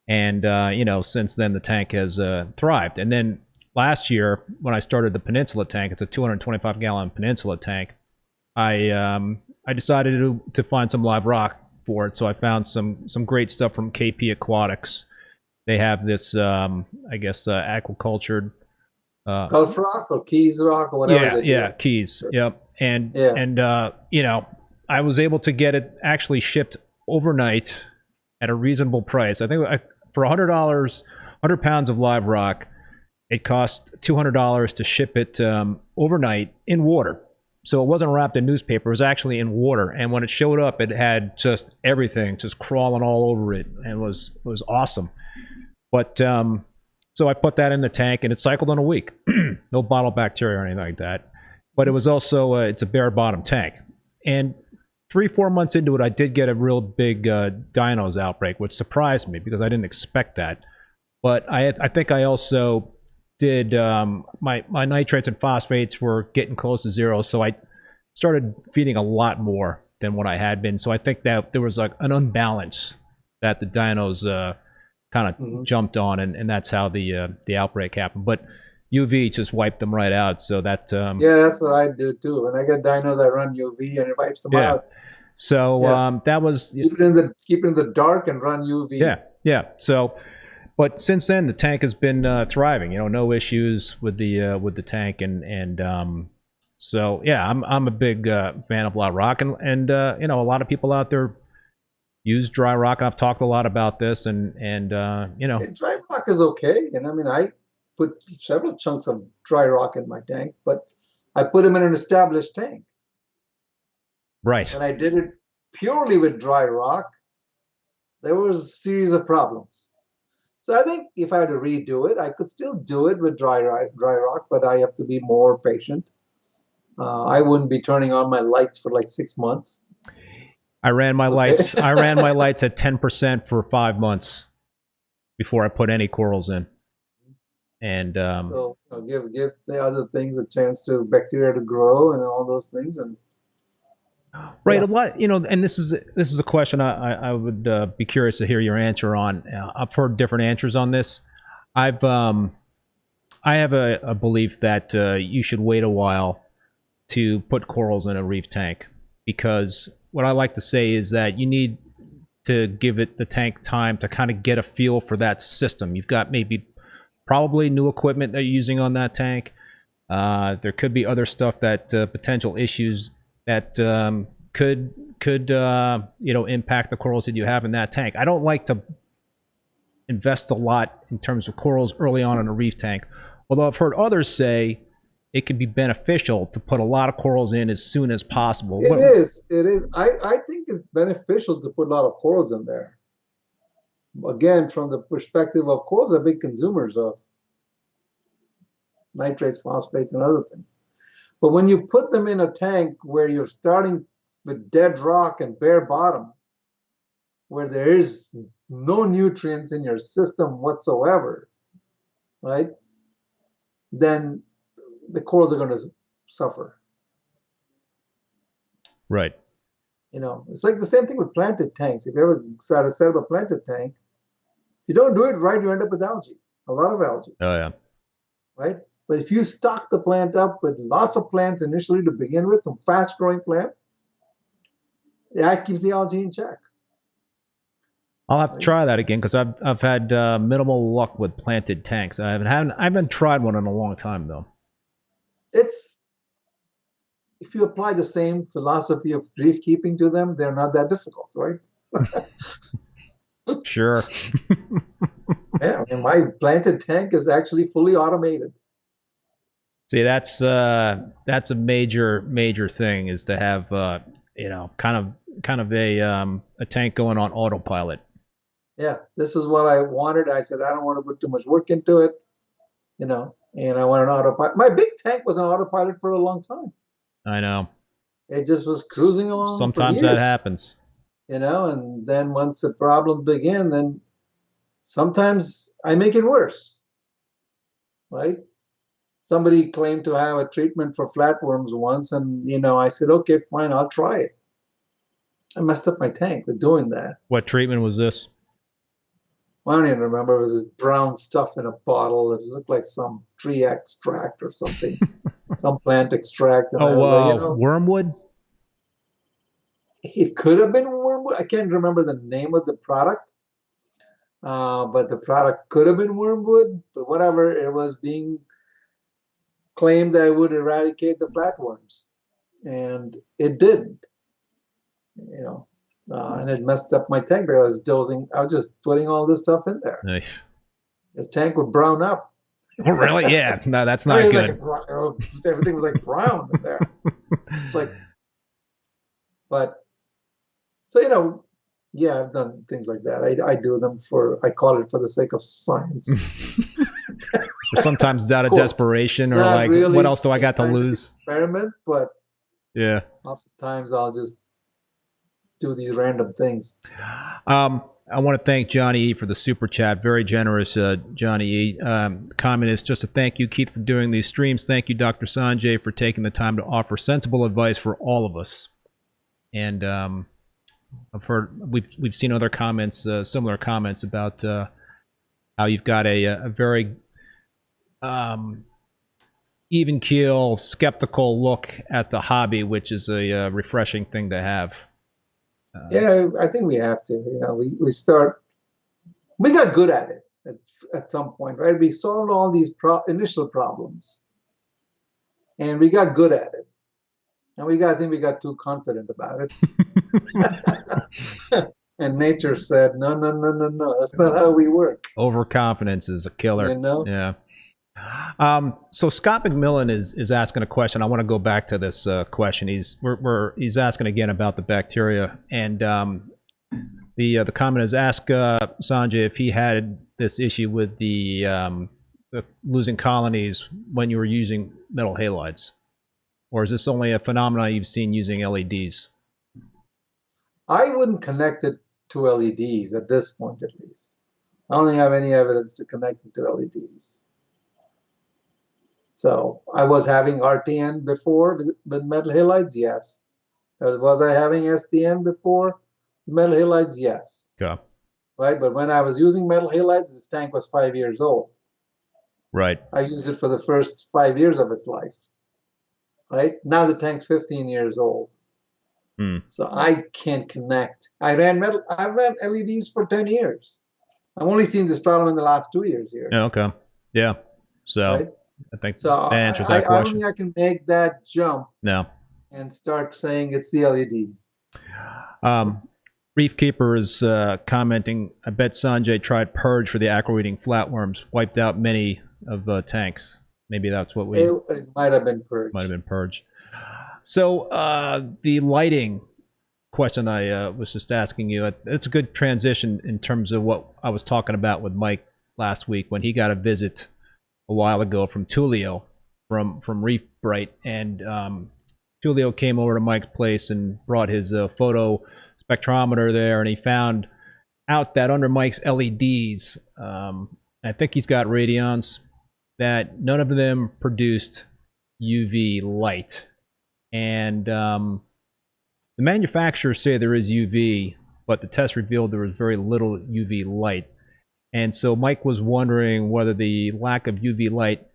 B: and you know, since then the tank has thrived. And then last year, when I started the Peninsula tank, it's a 225-gallon Peninsula tank. I decided to find some live rock for it, so I found some great stuff from KP Aquatics. They have this, I guess, aquacultured
C: Gulf rock or Keys rock or whatever.
B: Yeah, Keys. Yep. And you know, I was able to get it actually shipped overnight at a reasonable price. I think for $100, 100 pounds of live rock, it cost $200 to ship it overnight in water. So it wasn't wrapped in newspaper. It was actually in water. And when it showed up, it had just everything just crawling all over it, and it was awesome. But so I put that in the tank, and it cycled in a week. No bottle bacteria or anything like that. But it was also it's a bare bottom tank. And 3-4 months into it, I did get a real big dinos outbreak, which surprised me because I didn't expect that. But I think I also did my nitrates and phosphates were getting close to zero, so I started feeding a lot more than what I had been. So I think that there was like an unbalance that the dinos kind of jumped on, and that's how the outbreak happened. But UV just wiped them right out. So that
C: yeah, that's what I do too. When I get dinos, I run UV and it wipes them out.
B: So that was
C: keep it in the dark and run UV.
B: Yeah. So, but since then the tank has been thriving. You know, no issues with the tank, and so yeah, I'm a big fan of live rock, and you know, a lot of people out there use dry rock. I've talked a lot about this, and you know,
C: dry rock is okay. And I mean, I put several chunks of dry rock in my tank, but I put them in an established tank.
B: Right.
C: And I did it purely with dry rock. There was a series of problems. So I think if I had to redo it, I could still do it with dry rock, but I have to be more patient. I wouldn't be turning on my lights for like 6 months.
B: I ran my lights. I ran my lights at 10% for 5 months before I put any corals in. And
C: so you know, give the other things a chance to bacteria to grow and all those things. And
B: right, a lot, you know, and this is a question I would be curious to hear your answer on. I've heard different answers on this. I have a belief that you should wait a while to put corals in a reef tank, because what I like to say is that you need to give the tank time to kind of get a feel for that system. You've got probably new equipment that you're using on that tank. There could be other stuff that potential issues that could you know, impact the corals that you have in that tank. I don't like to invest a lot in terms of corals early on in a reef tank, although I've heard others say it could be beneficial to put a lot of corals in as soon as possible.
C: It is. It is. I think it's beneficial to put a lot of corals in there. Again, from the perspective of corals are big consumers of nitrates, phosphates, and other things. But when you put them in a tank where you're starting with dead rock and bare bottom, where there is no nutrients in your system whatsoever, right? Then the corals are going to suffer.
B: Right.
C: You know, it's like the same thing with planted tanks. If you ever set up a planted tank, if you don't do it right, you end up with algae, a lot of algae.
B: Oh, yeah.
C: Right? But if you stock the plant up with lots of plants initially to begin with, some fast-growing plants, that keeps the algae in check.
B: I'll have to try that again because I've had minimal luck with planted tanks. I haven't tried one in a long time though.
C: It's if you apply the same philosophy of reef keeping to them, they're not that difficult, right?
B: Sure.
C: Yeah, I mean, my planted tank is actually fully automated.
B: See, that's a major thing is to have you know, kind of a tank going on autopilot.
C: Yeah, this is what I wanted. I said I don't want to put too much work into it, you know, and I want an autopilot. My big tank was an autopilot for a long time.
B: I know.
C: It just was cruising along.
B: Sometimes that happens.
C: You know, and then once the problem begin, then sometimes I make it worse, right? Somebody claimed to have a treatment for flatworms once, and, you know, I said, okay, fine, I'll try it. I messed up my tank with doing that.
B: What treatment was this?
C: I don't even remember. It was this brown stuff in a bottle. It looked like some tree extract or something, some plant extract. And
B: like, you know, wormwood?
C: It could have been wormwood. I can't remember the name of the product, but the product could have been wormwood. But whatever, it was being claimed that it would eradicate the flatworms, and it didn't. You know. And it messed up my tank because I was dosing. I was just putting all this stuff in there.
B: Nice.
C: The tank would brown up.
B: Oh, really? Yeah. No, that's not good.
C: Like everything was like brown in there. It's like, but so, you know, yeah, I've done things like that. I do them I call it for the sake of science.
B: Sometimes it's out of desperation or like, really, what else do I got to lose?
C: Experiment, but
B: yeah,
C: oftentimes I'll just do these random things.
B: I want to thank Johnny E for the super chat. Very generous, Johnny E. Comment is just a thank you, Keith, for doing these streams. Thank you, Dr. Sanjay, for taking the time to offer sensible advice for all of us. And I've heard we've seen other comments, similar comments about how you've got a very even keel, skeptical look at the hobby, which is a refreshing thing to have.
C: Yeah, I think we have to. You know, we got good at it at some point, right? We solved all these initial problems, and we got good at it. And I think we got too confident about it. And nature said, no, that's not how we work.
B: Overconfidence is a killer.
C: You know?
B: Yeah. So Scott McMillan is asking a question. I want to go back to this question. He's asking again about the bacteria, and the comment is ask Sanjay if he had this issue with the losing colonies when you were using metal halides, or is this only a phenomenon you've seen using LEDs?
C: I wouldn't connect it to LEDs at this point, at least. I don't have any evidence to connect it to LEDs. So I was having RTN before with metal halides, yes. Was I having STN before metal halides? Yes.
B: Okay.
C: Right, but when I was using metal halides, this tank was 5 years old.
B: Right.
C: I used it for the first 5 years of its life. Right now, the tank's 15 years old. So I can't connect. I ran LEDs for 10 years. I've only seen this problem in the last 2 years here.
B: Okay. Yeah. So. Right? I think that answers that question.
C: I don't think I can make that jump.
B: No.
C: And start saying it's the LEDs.
B: Reef Keeper is commenting, I bet Sanjay tried Purge for the aqua-eating flatworms, wiped out many of the tanks. Maybe that's what
C: It might have been
B: might have
C: purged.
B: been purged. So the lighting question I was just asking you, it's a good transition in terms of what I was talking about with Mike last week when he got a visit a while ago from Tulio from Reef Brite, and Tulio came over to Mike's place and brought his photo spectrometer there, and he found out that under Mike's LEDs, I think he's got radions, that none of them produced UV light. And the manufacturers say there is UV, but the test revealed there was very little UV light. And so Mike was wondering whether the lack of UV light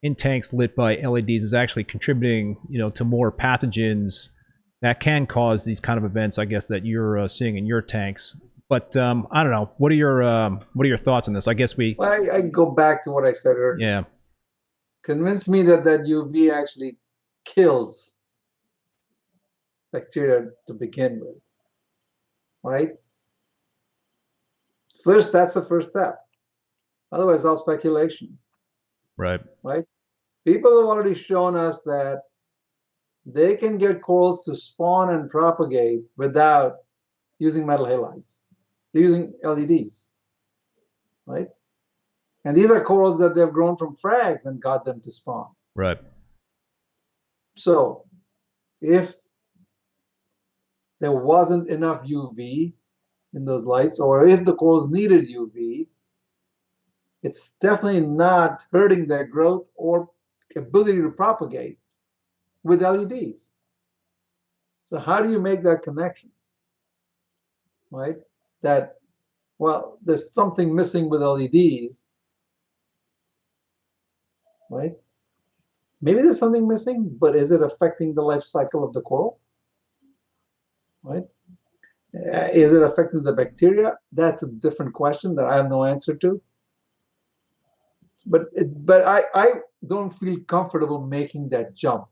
B: in tanks lit by LEDs is actually contributing, to more pathogens that can cause these kind of events, I guess, that you're seeing in your tanks. But I don't know. What are your thoughts on this? I guess
C: I go back to what I said earlier.
B: Yeah.
C: Convince me that UV actually kills bacteria to begin with, right? First, that's the first step. Otherwise, all speculation.
B: Right.
C: Right? People have already shown us that they can get corals to spawn and propagate without using metal halides. They're using LEDs, right? And these are corals that they've grown from frags and got them to spawn.
B: Right.
C: So if there wasn't enough UV in those lights, or if the corals needed UV, it's definitely not hurting their growth or ability to propagate with LEDs. So how do you make that connection? Right? That, well, there's something missing with LEDs, right? Maybe there's something missing, but is it affecting the life cycle of the coral? Right? Is it affecting the bacteria? That's a different question that I have no answer to. But I don't feel comfortable making that jump.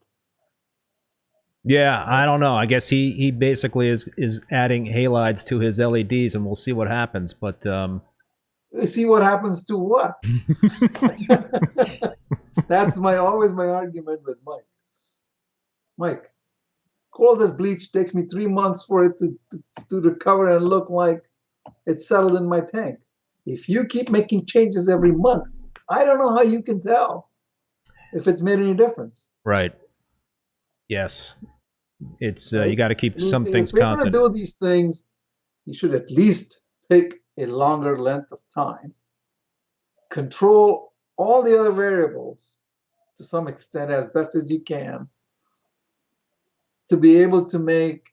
B: Yeah, I don't know. I guess he basically is adding halides to his LEDs, and we'll see what happens. But
C: see what happens to what? That's always my argument with Mike. Mike, coral that's bleached takes me 3 months for it to recover and look like it's settled in my tank. If you keep making changes every month, I don't know how you can tell if it's made any difference.
B: Right. Yes. It's
C: right?
B: You got to keep some things constant.
C: If you're going to do these things, you should at least pick a longer length of time, control all the other variables to some extent as best as you can, to be able to make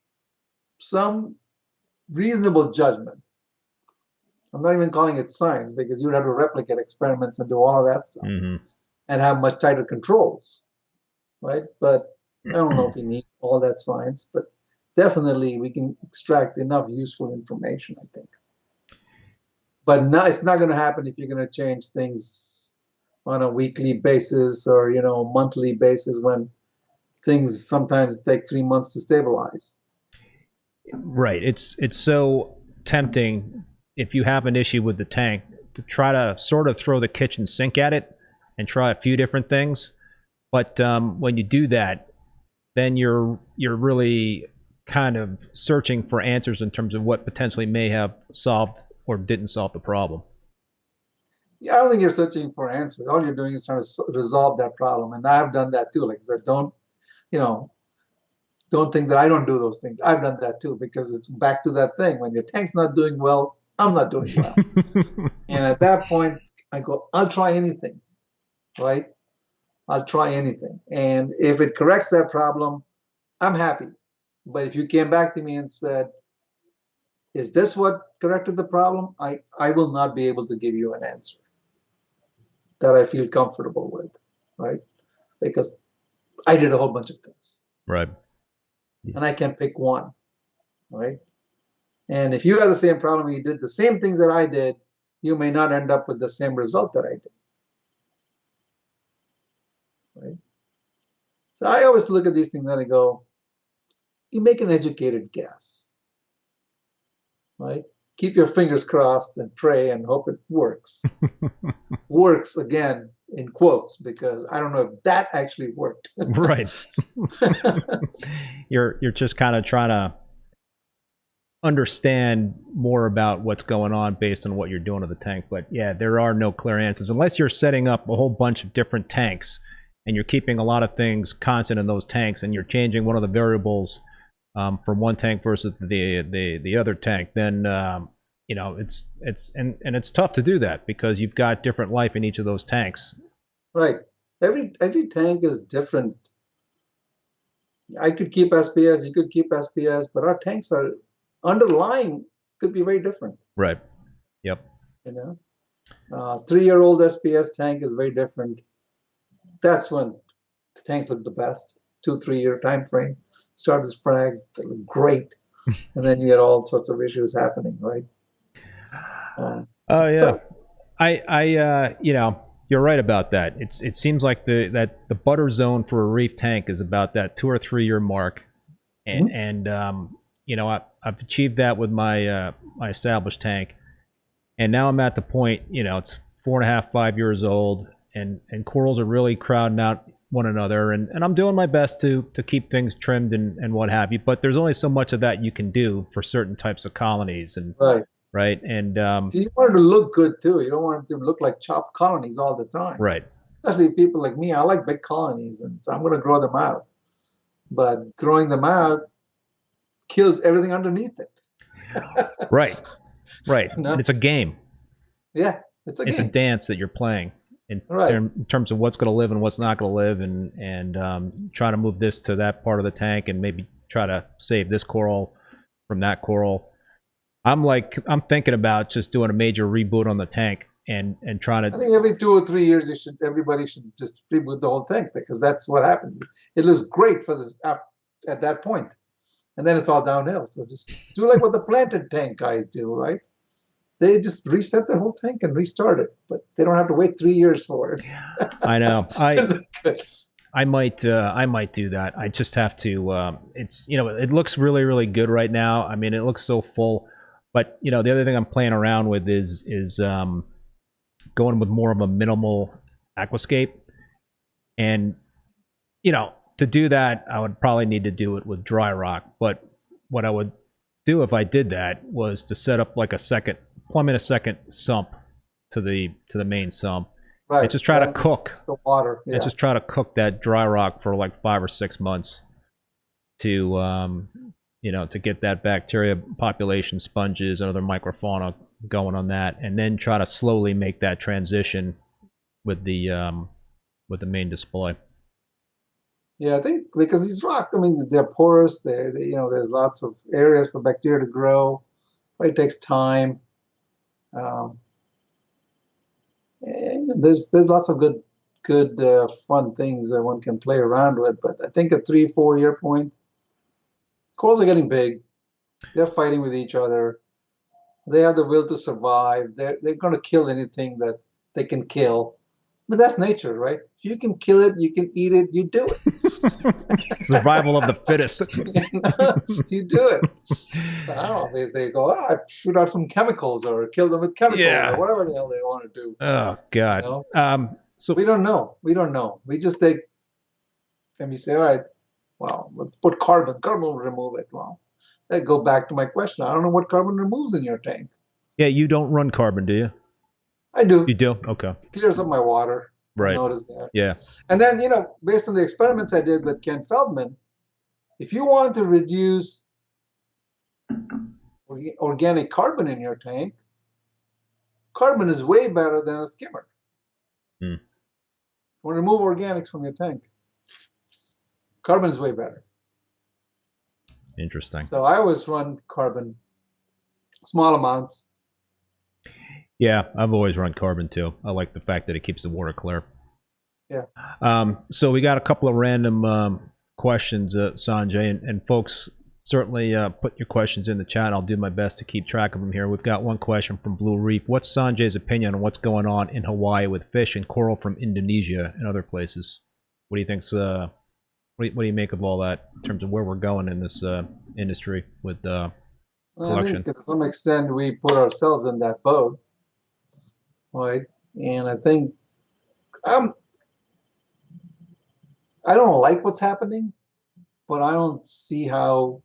C: some reasonable judgment. I'm not even calling it science, because you'd have to replicate experiments and do all of that stuff, and have much tighter controls, right? But I don't know if you need all that science, but definitely we can extract enough useful information, I think. But it's not going to happen if you're going to change things on a weekly basis or monthly basis, when things sometimes take 3 months to stabilize.
B: Right. It's so tempting, if you have an issue with the tank, to try to sort of throw the kitchen sink at it and try a few different things. But when you do that, then you're really kind of searching for answers in terms of what potentially may have solved or didn't solve the problem.
C: Yeah, I don't think you're searching for answers. All you're doing is trying to resolve that problem. And I've done that too. Like I said, don't think that I don't do those things. I've done that too, because it's back to that thing. When your tank's not doing well, I'm not doing well. And at that point, I go, I'll try anything, right? I'll try anything. And if it corrects that problem, I'm happy. But if you came back to me and said, is this what corrected the problem? I will not be able to give you an answer that I feel comfortable with, right? Because I did a whole bunch of things.
B: Right.
C: And I can pick one, right? And if you have the same problem, you did the same things that I did, you may not end up with the same result that I did. Right? So I always look at these things and I go, you make an educated guess, right? Keep your fingers crossed and pray and hope it works. Works, again, in quotes, because I don't know if that actually worked.
B: Right. You're just kind of trying to understand more about what's going on based on what you're doing to the tank. But yeah, there are no clear answers unless you're setting up a whole bunch of different tanks and you're keeping a lot of things constant in those tanks and you're changing one of the variables from one tank versus the other tank. Then you know, it's tough to do that because you've got different life in each of those tanks.
C: Right. Every tank is different. I could keep SPS, you could keep SPS, but our tanks are underlying could be very different.
B: Right. Yep.
C: You know, 3-year-old SPS tank is very different. That's when the tanks look the best. 2-3 year time frame. Start as frags, they look great, and then you get all sorts of issues happening, right?
B: Oh yeah. So, I you know, you're right about that. It seems like the butter zone for a reef tank is about that 2 or 3 year mark, and you know, I've achieved that with my my established tank, and now I'm at the point, you know, it's 4.5, 5 years old, and corals are really crowding out one another, and I'm doing my best to keep things trimmed and what have you. But there's only so much of that you can do for certain types of colonies, and right, and
C: so you want it to look good too. You don't want it to look like chopped colonies all the time,
B: right?
C: Especially people like me. I like big colonies, and so I'm going to grow them out. But growing them out kills everything underneath it.
B: Right.
C: No?
B: And it's a game.
C: Yeah, it's a
B: dance that you're playing in terms of what's going to live and what's not going to live, and trying to move this to that part of the tank and maybe try to save this coral from that coral. I'm thinking about just doing a major reboot on the tank and trying to.
C: I think every 2 or 3 years everybody should just reboot the whole tank, because that's what happens. It looks great for at that point. And then it's all downhill. So just do like what the planted tank guys do, right? They just reset their whole tank and restart it, but they don't have to wait 3 years for it.
B: I know. I might do that. I just have to. It's, you know, it looks really, really good right now. I mean, it looks so full. But you know, the other thing I'm playing around with is going with more of a minimal aquascape, and you know, to do that, I would probably need to do it with dry rock. But what I would do if I did that was to set up like plumb in a second sump to the main sump, and just try to cook
C: the water. Yeah.
B: And just try to cook that dry rock for like 5 or 6 months to you know, to get that bacteria population, sponges and other microfauna going on that, and then try to slowly make that transition with the main display.
C: Yeah, I think because these rocks, I mean, they're porous. They you know, there's lots of areas for bacteria to grow. But it takes time. And there's lots of good fun things that one can play around with. But I think at 3-4 year point, corals are getting big. They're fighting with each other. They have the will to survive. They're going to kill anything that they can kill. But that's nature, right? If you can kill it, you can eat it, you do it.
B: Survival of the fittest.
C: You do it. So I don't know, they go, shoot out some chemicals or kill them with chemicals or whatever the hell they want to do.
B: Oh, God.
C: You know? So we don't know. We just take, and we say, all right, well, let's put carbon. Carbon will remove it. Well, I go back to my question. I don't know what carbon removes in your tank.
B: Yeah, you don't run carbon, do you?
C: I do.
B: You do? Okay.
C: It clears up my water.
B: Right.
C: Notice that.
B: Yeah.
C: And then, you know, based on the experiments I did with Ken Feldman, if you want to reduce organic carbon in your tank, carbon is way better than a skimmer. You want to remove organics from your tank, carbon is way better.
B: Interesting.
C: So I always run carbon, small amounts.
B: Yeah, I've always run carbon too. I like the fact that it keeps the water clear.
C: Yeah.
B: So we got a couple of random questions, Sanjay, and folks, certainly put your questions in the chat. I'll do my best to keep track of them here. We've got one question from Blue Reef. What's Sanjay's opinion on what's going on in Hawaii with fish and coral from Indonesia and other places? What do you think's what do you make of all that in terms of where we're going in this industry with collection?
C: I think to some extent we put ourselves in that boat, right? And I think I don't like what's happening, but I don't see how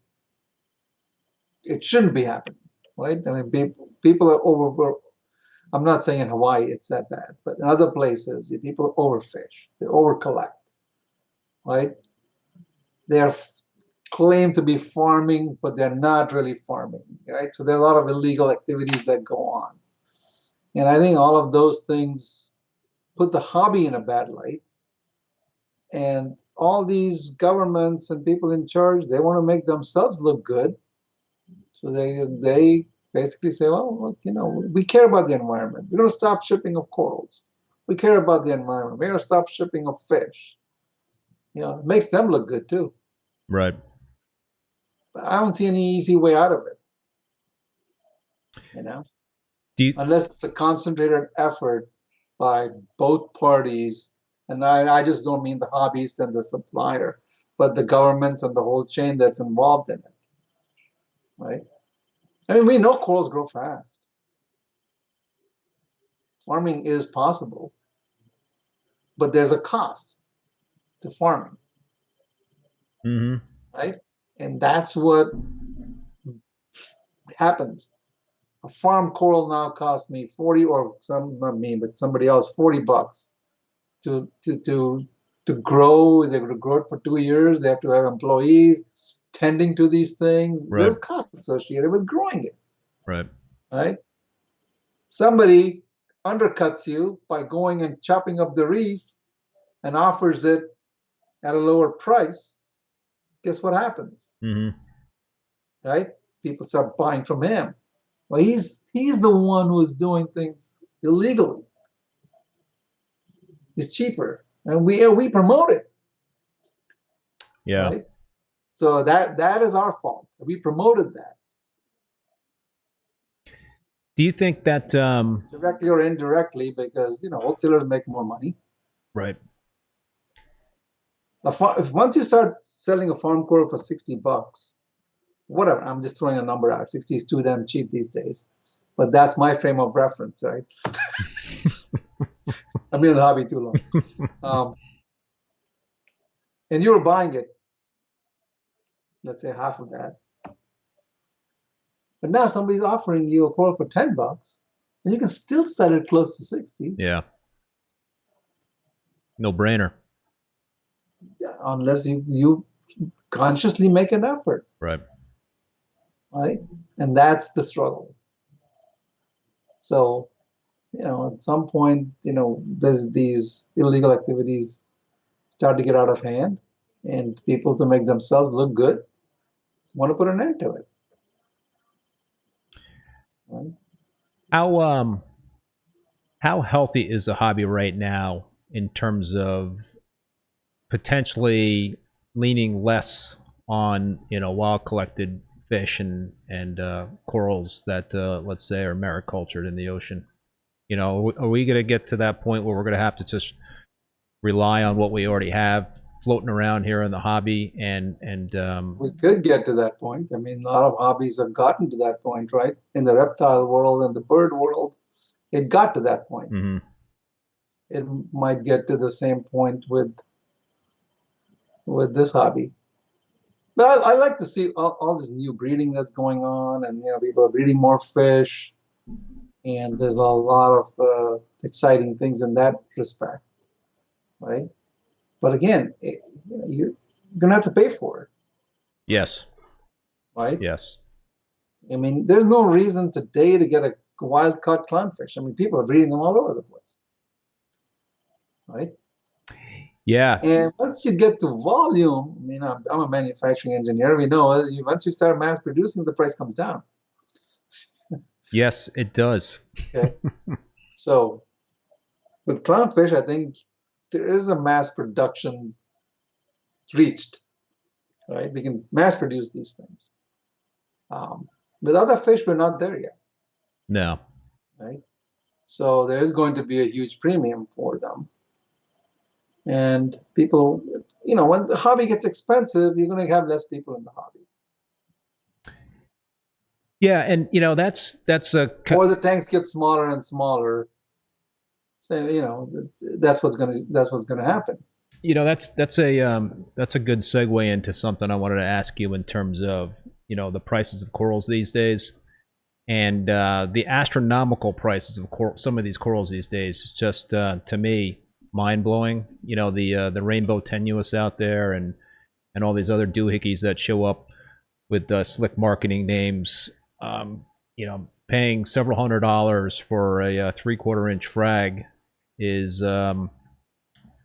C: it shouldn't be happening, right? I mean, people are over. I'm not saying in Hawaii it's that bad, but in other places, people overfish, they overcollect, right? They're claim to be farming, but they're not really farming, right? So there are a lot of illegal activities that go on. And I think all of those things put the hobby in a bad light. And all these governments and people in charge, they want to make themselves look good. So they basically say, well, look, you know, we care about the environment. We're going to stop shipping of corals. We care about the environment. We're going to stop shipping of fish. You know, it makes them look good too.
B: Right.
C: But I don't see any easy way out of it. You know, unless it's a concentrated effort by both parties. And I just don't mean the hobbyist and the supplier, but the governments and the whole chain that's involved in it. Right? I mean, we know corals grow fast. Farming is possible, but there's a cost to farming.
B: Mm-hmm.
C: Right? And that's what happens. A farm coral now costs me 40, or not me, but somebody else, $40 to grow. They have to grow it for 2 years. They have to have employees tending to these things.
B: Right.
C: There's costs associated with growing it.
B: Right.
C: Right? Somebody undercuts you by going and chopping up the reef and offers it at a lower price. Guess what happens?
B: Mm-hmm.
C: Right? People start buying from him. Well, he's the one who's doing things illegally. It's cheaper, and we promote it.
B: Yeah.
C: Right? So that is our fault. We promoted that.
B: Do you think that
C: directly or indirectly, because wholesalers make more money.
B: Right.
C: If once you start selling a farm coral for $60, whatever, I'm just throwing a number out. 60 is too damn cheap these days, but that's my frame of reference, right? I've been in the hobby too long. And you were buying it, let's say half of that. But now somebody's offering you a coral for $10, and you can still sell it close to 60.
B: Yeah. No brainer.
C: Yeah, unless you consciously make an effort.
B: Right.
C: Right? And that's the struggle. So, at some point, there's these illegal activities start to get out of hand, and people, to make themselves look good, want to put an end to it. Right?
B: How healthy is the hobby right now in terms of potentially leaning less on wild collected fish and corals that let's say are maricultured in the ocean? Are we going to get to that point where we're going to have to just rely on what we already have floating around here in the hobby? And
C: we could get to that point. I mean, a lot of hobbies have gotten to that point, right? In the reptile world and the bird world, it got to that point.
B: Mm-hmm.
C: It might get to the same point with this hobby. But I like to see all this new breeding that's going on, and people are breeding more fish, and there's a lot of exciting things in that respect, right? But again, you're gonna have to pay for it.
B: Yes.
C: Right?
B: Yes.
C: I mean, there's no reason today to get a wild-caught clownfish. I mean, people are breeding them all over the place, right?
B: Yeah.
C: And once you get to volume, I mean, I'm a manufacturing engineer. We know once you start mass producing, the price comes down.
B: Yes, it does.
C: Okay. So with clownfish, I think there is a mass production reached, right? We can mass produce these things. With other fish, we're not there yet.
B: No.
C: Right? So there is going to be a huge premium for them. And people, when the hobby gets expensive, you're going to have less people in the hobby.
B: Yeah, and that's a...
C: Or the tanks get smaller and smaller. So, you know, that's what's gonna happen.
B: You know, that's a good segue into something I wanted to ask you in terms of, you know, the prices of corals these days, and the astronomical prices of some of these corals these days is just to me mind blowing. You know, the rainbow tenuous out there, and all these other doohickeys that show up with slick marketing names. You know, paying several $100s for a 3/4 inch frag is I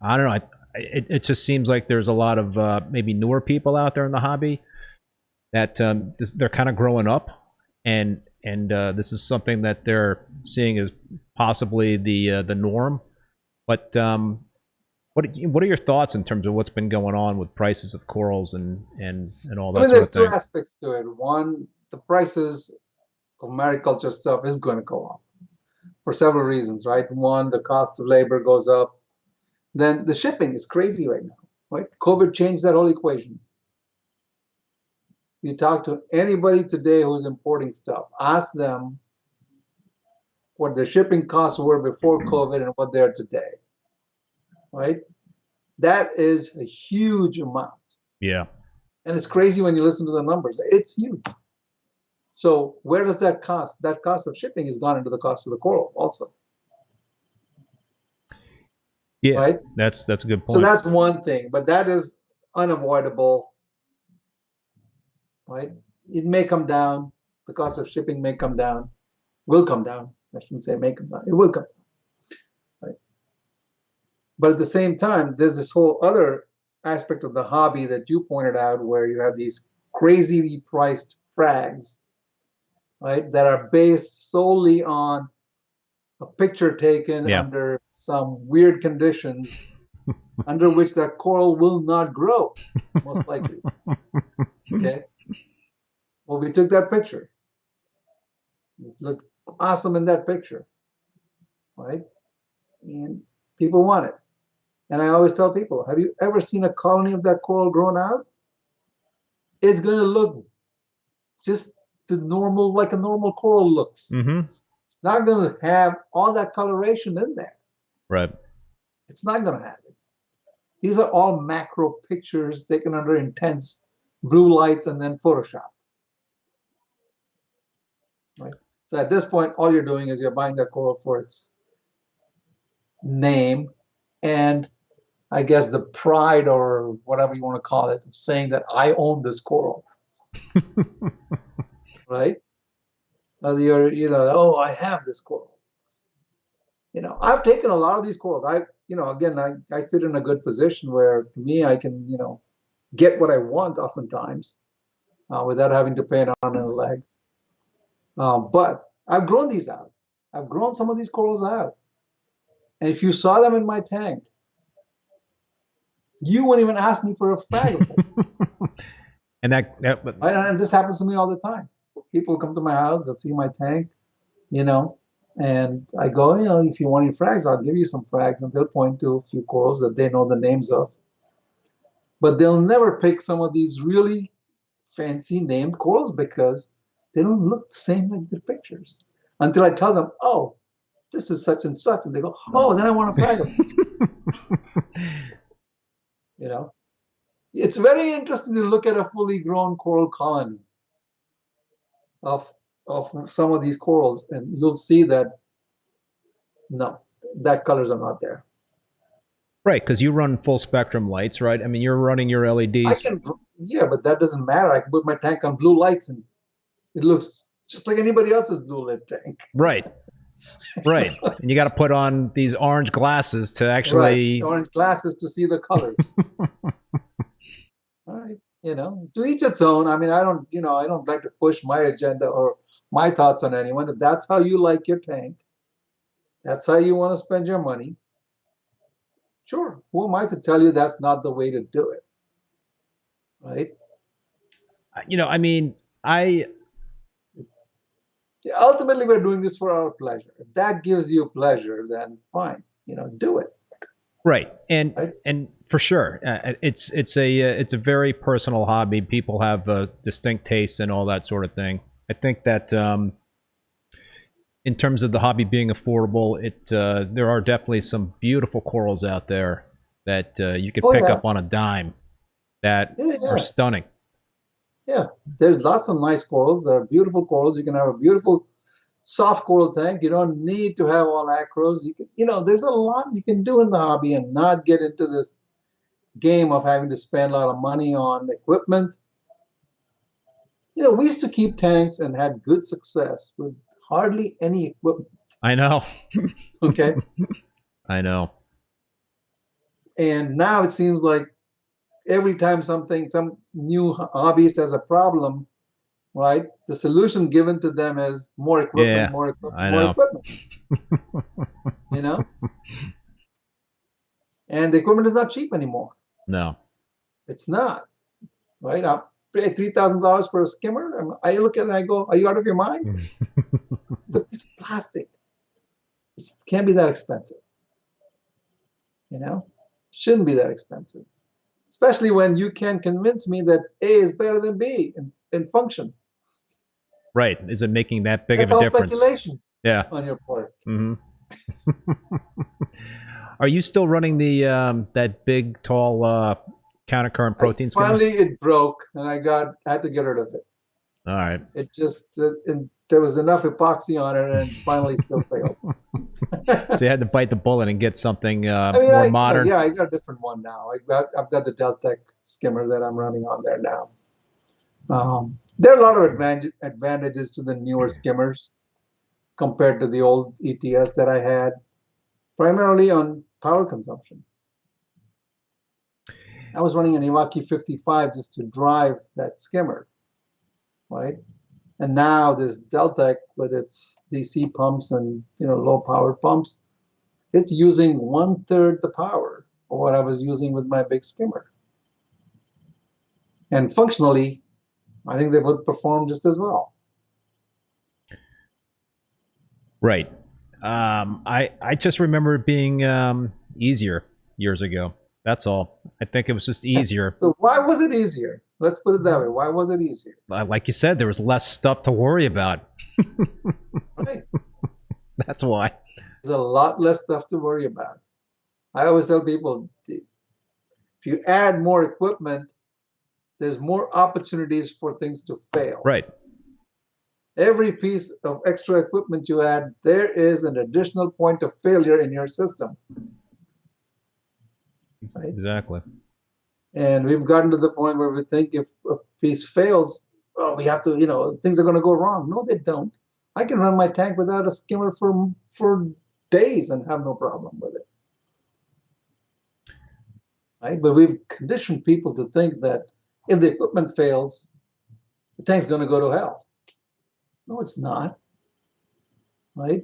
B: don't know. It just seems like there's a lot of maybe newer people out there in the hobby that they're kind of growing up, and this is something that they're seeing as possibly the norm. But what are your thoughts in terms of what's been going on with prices of corals and all that
C: I mean,
B: sort
C: there's
B: of thing?
C: two aspects to it. One, the prices of mariculture stuff is going to go up for several reasons, right? One, the cost of labor goes up. Then the shipping is crazy right now, right? COVID changed that whole equation. You talk to anybody today who's importing stuff, ask them what their shipping costs were before COVID and what they are today, right? That is a huge amount.
B: Yeah.
C: And it's crazy when you listen to the numbers. It's huge. So where does that cost? That cost of shipping has gone into the cost of the coral also.
B: Yeah,
C: right?
B: That's a good point.
C: So that's one thing, but that is unavoidable, right? It may come down. The cost of shipping may come down, will come down. I shouldn't say may come down. It will come down, right? But at the same time, there's this whole other aspect of the hobby that you pointed out, where you have these crazily priced frags, right, that are based solely on a picture taken under some weird conditions under which that coral will not grow, most likely. Okay. Well, we took that picture. It looked awesome in that picture, right? And people want it. And I always tell people, have you ever seen a colony of that coral grown out? It's going to look just the normal, like a normal coral looks.
B: Mm-hmm.
C: It's not going to have all that coloration in there.
B: Right.
C: It's not going to have it. These are all macro pictures taken under intense blue lights and then photoshopped. Right? So at this point, all you're doing is you're buying that coral for its name and I guess the pride or whatever you want to call it, of saying that I own this coral. Right? Whether you're, you know, oh, I have this coral. You know, I've taken a lot of these corals. I sit in a good position where, to me, I can, you know, get what I want oftentimes without having to pay an arm and a leg. But I've grown these out. I've grown some of these corals out. And if you saw them in my tank, you wouldn't even ask me for a frag of them. And this happens to me all the time. People come to my house, they'll see my tank, you know, and I go, you know, if you want any frags, I'll give you some frags, and they'll point to a few corals that they know the names of. But they'll never pick some of these really fancy named corals because they don't look the same like their pictures. Until I tell them, oh, this is such and such, and they go, oh, then I want a frag of this. You know, it's very interesting to look at a fully grown coral colony of some of these corals, and you'll see that no, that colors are not there.
B: Right, because you run full spectrum lights, right? I mean, you're running your LEDs.
C: Yeah, but that doesn't matter. I can put my tank on blue lights, and it looks just like anybody else's blue lit tank.
B: Right. Right. And you got to put on these orange glasses to actually...
C: Right. Orange glasses to see the colors. All right. You know, to each its own. I mean, I don't like to push my agenda or my thoughts on anyone. If that's how you like your tank, that's how you want to spend your money, sure. Who am I to tell you that's not the way to do it? Right?
B: You know, I mean,
C: ultimately, we're doing this for our pleasure. If that gives you pleasure, then fine. You know, do it.
B: Right, and for sure, it's a very personal hobby. People have distinct tastes and all that sort of thing. I think that in terms of the hobby being affordable, there are definitely some beautiful corals out there that you could pick up on a dime that are stunning.
C: Yeah, there's lots of nice corals. There are beautiful corals. You can have a beautiful soft coral tank. You don't need to have all acros. There's a lot you can do in the hobby and not get into this game of having to spend a lot of money on equipment. We used to keep tanks and had good success with hardly any equipment.
B: I know.
C: Okay.
B: I know.
C: And now it seems like every time some new hobbyist has a problem, right, the solution given to them is more equipment, more equipment, more equipment. And the equipment is not cheap anymore.
B: No. It's
C: not. Right? I'll pay $3,000 for a skimmer. And I look at it and I go, are you out of your mind? It's a piece of plastic. It can't be that expensive. Shouldn't be that expensive. Especially when you can convince me that A is better than B in function.
B: Right. Is it making that big of a difference?
C: That's all speculation
B: on
C: your part.
B: Mm-hmm. Are you still running the that big, tall countercurrent protein skimmer?
C: Finally, it broke, and I had to get rid of it.
B: All right.
C: It just there was enough epoxy on it, and finally still failed.
B: So you had to bite the bullet and get something more modern.
C: Yeah, I got a different one now. I've got the Deltec skimmer that I'm running on there now. There are a lot of advantages to the newer skimmers compared to the old ETS that I had, primarily on power consumption. I was running an Iwaki 55 just to drive that skimmer, right? And now this Deltec with its DC pumps and low power pumps, it's using 1/3 the power of what I was using with my big skimmer. And functionally, I think they would perform just as well.
B: Right. I just remember it being easier years ago. That's all. I think it was just easier.
C: So why was it easier? Let's put it that way. Why was it easier?
B: Like you said, there was less stuff to worry about.
C: Right.
B: That's why.
C: There's a lot less stuff to worry about. I always tell people, if you add more equipment, there's more opportunities for things to fail.
B: Right.
C: Every piece of extra equipment you add, there is an additional point of failure in your system. Right?
B: Exactly.
C: And we've gotten to the point where we think if a piece fails, we have to, things are going to go wrong. No, they don't. I can run my tank without a skimmer for days and have no problem with it. Right? But we've conditioned people to think that if the equipment fails, the tank's going to go to hell. No, it's not. Right?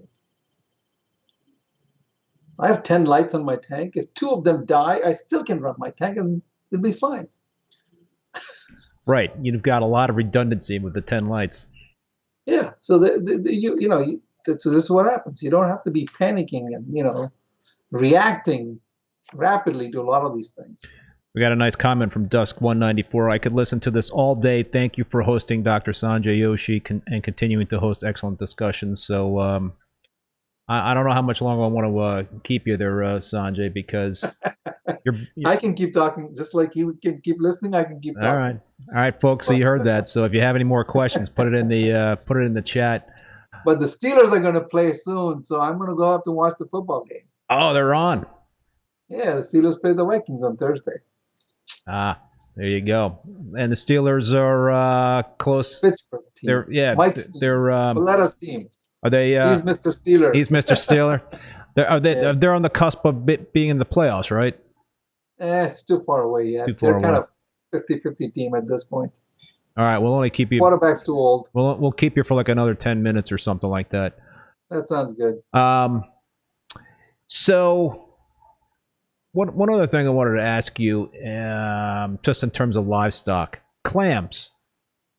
C: I have 10 lights on my tank. If 2 of them die, I still can run my tank and it'll be fine.
B: Right. You've got a lot of redundancy with the 10 lights.
C: Yeah. So so this is what happens. You don't have to be panicking and reacting rapidly to a lot of these things.
B: We got a nice comment from Dusk194. I could listen to this all day. Thank you for hosting Dr. Sanjay Joshi and continuing to host excellent discussions. So I don't know how much longer I want to keep you there, Sanjay, because
C: I can keep talking just like you can keep listening. I can keep talking.
B: All right, folks. So you heard that. So if you have any more questions, put it in the chat.
C: But the Steelers are going to play soon, so I'm going to go have to watch the football game.
B: Oh, they're on.
C: Yeah, the Steelers play the Vikings on Thursday.
B: Ah, there you go. And the Steelers are close.
C: Pittsburgh team.
B: They're
C: Valetta's team.
B: Are they?
C: He's Mr. Steeler.
B: He's Mr. Steeler. They're on the cusp of being in the playoffs, right?
C: It's too far away yet. They're kind of 50-50 team at this point.
B: All right, we'll only keep you.
C: Quarterback's too old.
B: We'll keep you for like another 10 minutes or something like that.
C: That sounds good.
B: So one other thing I wanted to ask you, just in terms of livestock, clams.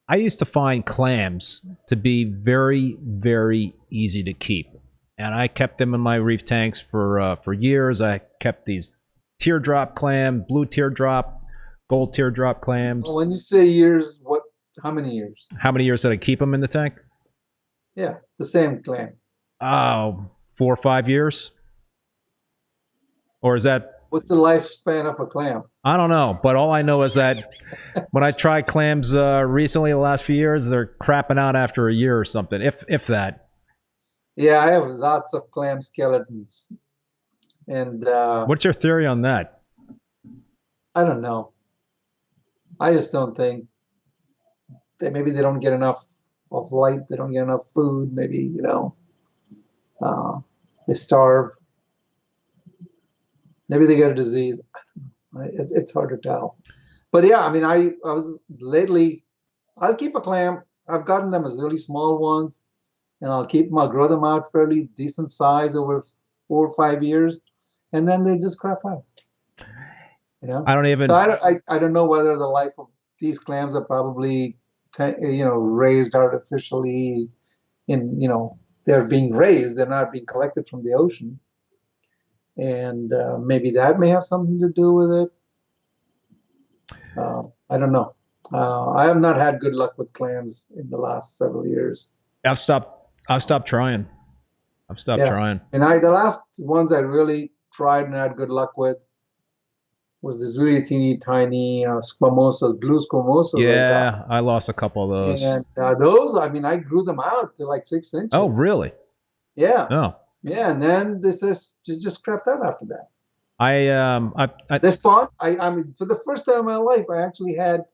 B: I used to find clams to be very, very easy to keep, and I kept them in my reef tanks for years. I kept these teardrop clam, blue teardrop, gold teardrop clams.
C: Well, when you say years, how many years?
B: How many years did I keep them in the tank?
C: Yeah, the same clam.
B: Oh, 4 or 5 years? Or is that...
C: What's the lifespan of a clam?
B: I don't know, but all I know is that when I tried clams recently, the last few years, they're crapping out after a year or something, if that.
C: Yeah, I have lots of clam skeletons. And
B: what's your theory on that?
C: I don't know. I just don't think that maybe they don't get enough of light, they don't get enough food, maybe, you know, they starve. Maybe they get a disease. It's hard to tell. But yeah, I mean, I was lately, I'll keep a clam. I've gotten them as really small ones, and I'll grow them out fairly decent size over 4 or 5 years, and then they just crap out. You know,
B: I don't even.
C: So I don't know whether the life of these clams are probably, you know, raised artificially. You know, they're being raised. They're not being collected from the ocean, and maybe that may have something to do with it. I don't know. I have not had good luck with clams in the last several years.
B: I've stopped trying. I've stopped trying.
C: And the last ones I really tried and had good luck with was this really teeny tiny squamosas, blue squamosas.
B: Yeah, I lost a couple of those.
C: And those, I mean, I grew them out to like 6 inches.
B: Oh, really?
C: Yeah.
B: Oh.
C: Yeah, and then this is just crept out after that.
B: This
C: spawn, I mean, for the first time in my life, I actually had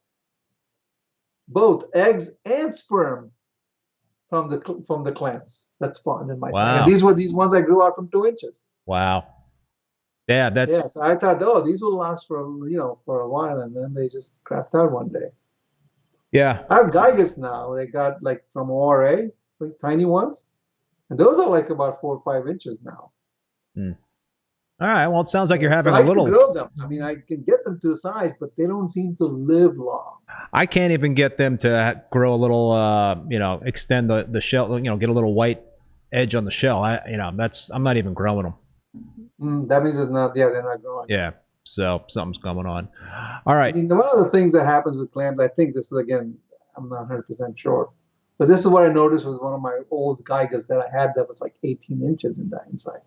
C: both eggs and sperm from the clams that spawned in my tank. And these were these ones I grew out from 2 inches.
B: Wow. Yeah, that's.
C: Yeah, so I thought, oh, these will last for a while, and then they just crapped out one day.
B: Yeah.
C: I have Gyres now. They got like from ORA, like tiny ones, and those are like about 4 or 5 inches now.
B: All right. Well, it sounds like you're having a little.
C: I can grow them. I mean, I can get them to a size, but they don't seem to live long.
B: I can't even get them to grow a little. You know, extend the shell. You know, get a little white edge on the shell. I'm not even growing them.
C: That means it's not. Yeah, they're not growing.
B: Yeah. So something's going on. All right.
C: I mean, one of the things that happens with clams, I think this is, again, I'm not 100% sure, but this is what I noticed with one of my old Gyres that I had that was like 18 inches in the inside.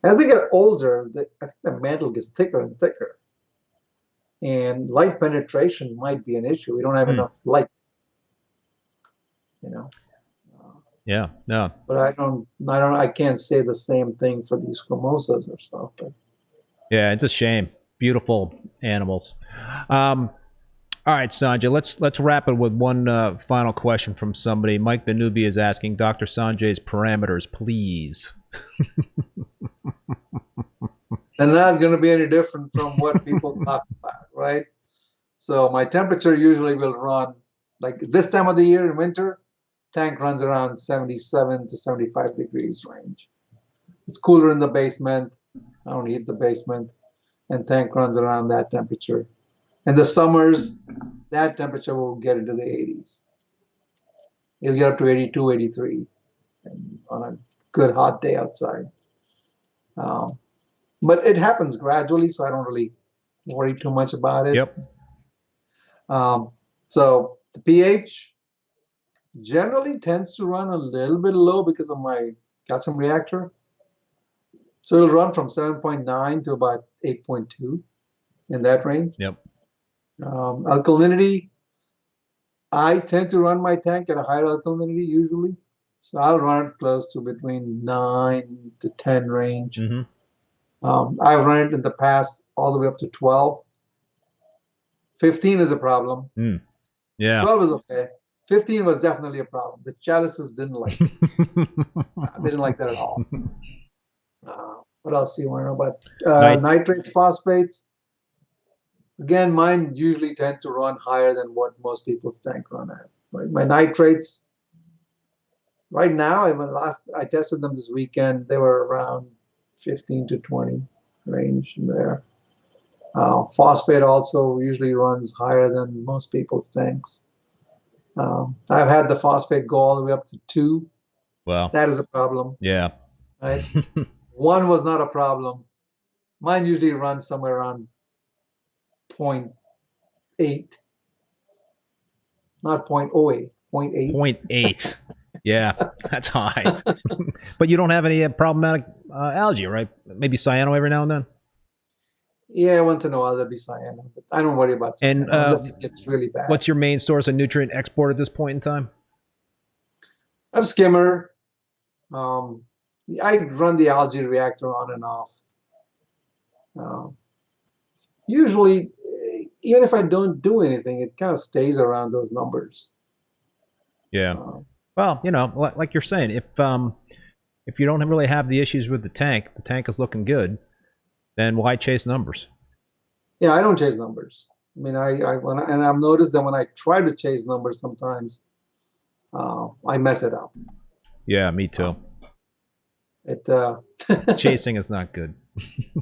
C: As they get older, I think the mantle gets thicker and thicker, and light penetration might be an issue. We don't have enough light, you know.
B: Yeah, no.
C: But I can't say the same thing for these squamosas or stuff. But
B: yeah, it's a shame. Beautiful animals. All right, Sanjay, let's wrap it with one final question from somebody. Mike the newbie is asking Dr. Sanjay's parameters, please.
C: They're not going to be any different from what people talk about, right? So my temperature usually will run, like this time of the year in winter, tank runs around 77 to 75 degrees range. It's cooler in the basement. I don't heat the basement. And tank runs around that temperature. In the summers, that temperature will get into the 80s. It'll get up to 82, 83 on a good hot day outside. But it happens gradually, so I don't really worry too much about it.
B: Yep.
C: So the pH generally tends to run a little bit low because of my calcium reactor. So it'll run from 7.9 to about 8.2 in that range.
B: Yep.
C: Alkalinity, I tend to run my tank at a higher alkalinity usually. So I'll run it close to between 9 to 10 range. I've run it in the past all the way up to 12. 15 is a problem.
B: Yeah.
C: 12 is okay. 15 was definitely a problem. The chalices didn't like it. They didn't like that at all. What else do you want to know about? Nitrates, phosphates. Again, mine usually tend to run higher than what most people's tank run at. Right? My nitrates, right now, I tested them this weekend, they were around 15 to 20 range in there. Phosphate also usually runs higher than most people's tanks. I've had the phosphate go all the way up to 2.
B: Wow.
C: That is a problem.
B: Yeah.
C: Right? 1 was not a problem. Mine usually runs somewhere around 0.8. Not 0.08, 0.8.
B: 0.8. Yeah, that's high. But you don't have any problematic algae, right? Maybe cyano every now and then?
C: Yeah, once in a while there'll be cyano, but I don't worry about cyano
B: And
C: unless it gets really bad.
B: what's your main source of nutrient export at this point in time?
C: I have skimmer. I run the algae reactor on and off. Usually, even if I don't do anything, it kind of stays around those numbers.
B: Yeah. Well, you know, like you're saying, if you don't really have the issues with the tank is looking good, then why chase numbers?
C: Yeah, I don't chase numbers. I mean, and I've noticed that when I try to chase numbers, sometimes I mess it up.
B: Yeah, me too. Chasing is not good.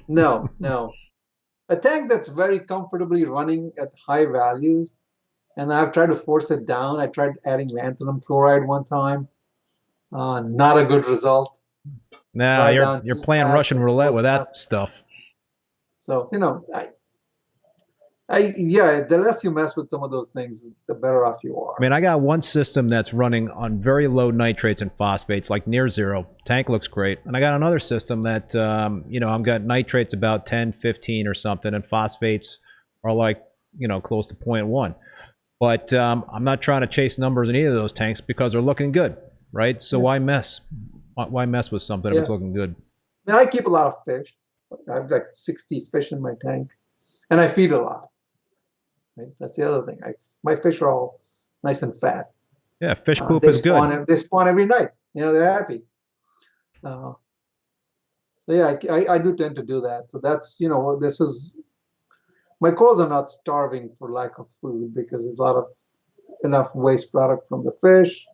C: No. A tank that's very comfortably running at high values, and I've tried to force it down. I tried adding lanthanum chloride one time. Not a good result.
B: Nah, you're playing Russian roulette with that stuff.
C: So, you know, yeah, the less you mess with some of those things, the better off you are.
B: I mean, I got one system that's running on very low nitrates and phosphates, like near zero. Tank looks great. And I got another system that, you know, I've got nitrates about 10, 15 or something, and phosphates are like, you know, close to 0.1. But I'm not trying to chase numbers in either of those tanks because they're looking good, right? So why mess? Why mess with something if it's looking good?
C: Now, I keep a lot of fish. I have like 60 fish in my tank, and I feed a lot. Right? That's the other thing. My fish are all nice and fat.
B: Yeah, fish poop is good.
C: They spawn every night. You know, they're happy. So yeah, I do tend to do that. So that's, you know, this is, my corals are not starving for lack of food because there's a lot of enough waste product from the fish.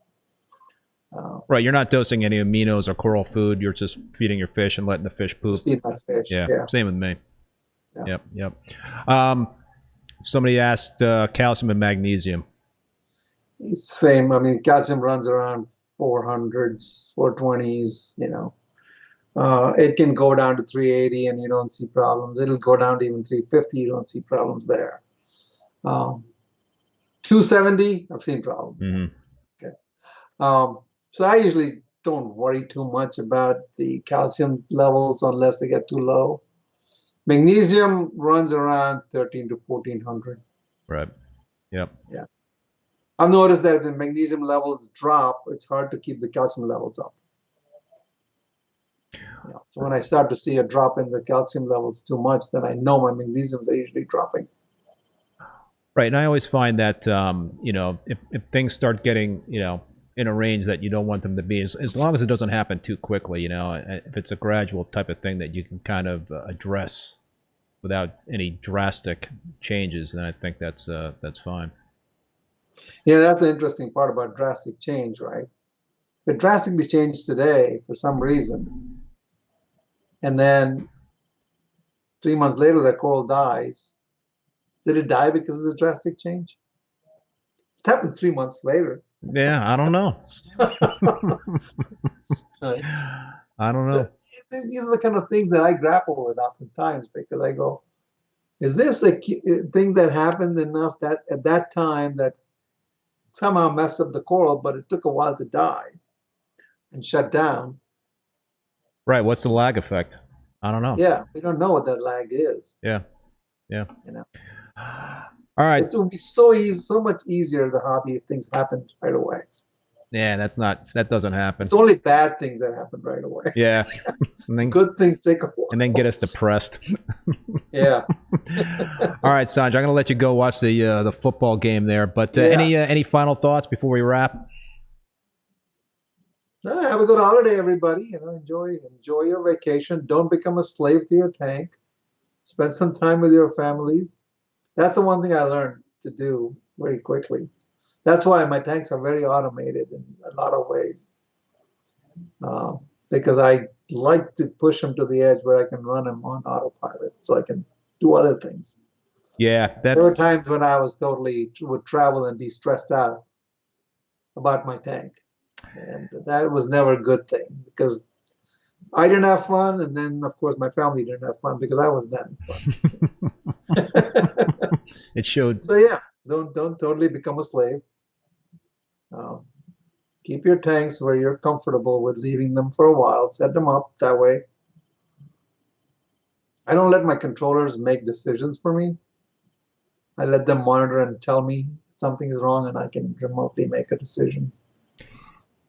B: Right, you're not dosing any aminos or coral food. You're just feeding your fish and letting the fish poop.
C: Just feed my fish.
B: Yeah, same with me.
C: Yeah.
B: Yep. Somebody asked calcium and magnesium.
C: Same. I mean, calcium runs around 400s, 420s, you know. It can go down to 380 and you don't see problems. It'll go down to even 350. You don't see problems there. 270, I've seen problems.
B: Mm-hmm.
C: Okay. So I usually don't worry too much about the calcium levels unless they get too low. Magnesium runs around 13 to 1400.
B: Right. Yep.
C: Yeah. I've noticed that if the magnesium levels drop, it's hard to keep the calcium levels up. Yeah. So when I start to see a drop in the calcium levels too much, then I know my magnesiums are usually dropping.
B: Right. And I always find that, you know, if things start getting, you know, in a range that you don't want them to be, as long as it doesn't happen too quickly, you know, if it's a gradual type of thing that you can kind of address without any drastic changes, then I think that's fine.
C: Yeah, that's the interesting part about drastic change, right? If it drastically changed today for some reason, and then 3 months later that coral dies, did it die because of the drastic change? It happened 3 months later.
B: Yeah, I don't know.
C: Right.
B: I don't know.
C: So these are the kind of things that I grapple with oftentimes because I go, is this a thing that happened enough that at that time that somehow messed up the coral, but it took a while to die and shut down?
B: Right. What's the lag effect? I don't know.
C: Yeah, we don't know what that lag is.
B: Yeah.
C: You know.
B: All right.
C: It would be so easy, so much easier the hobby if things happened right away.
B: Yeah, that doesn't happen.
C: It's only bad things that happen right away.
B: Yeah. And then,
C: good things take a while.
B: And then get us depressed.
C: Yeah.
B: All right, Sanjay, I'm going to let you go watch the football game there. But any final thoughts before we wrap?
C: Have a good holiday, everybody. You know, enjoy your vacation. Don't become a slave to your tank. Spend some time with your families. That's the one thing I learned to do very quickly. That's why my tanks are very automated in a lot of ways. Because I like to push them to the edge where I can run them on autopilot so I can do other things.
B: Yeah.
C: There were times when I would travel and be stressed out about my tank. And that was never a good thing because I didn't have fun. And then, of course, my family didn't have fun because I wasn't having fun. It
B: showed.
C: So, yeah, don't totally become a slave. keep your tanks where you're comfortable with leaving them for a while. Set them up that way. I don't let my controllers make decisions for me. I let them monitor and tell me something is wrong, and I can remotely make a decision.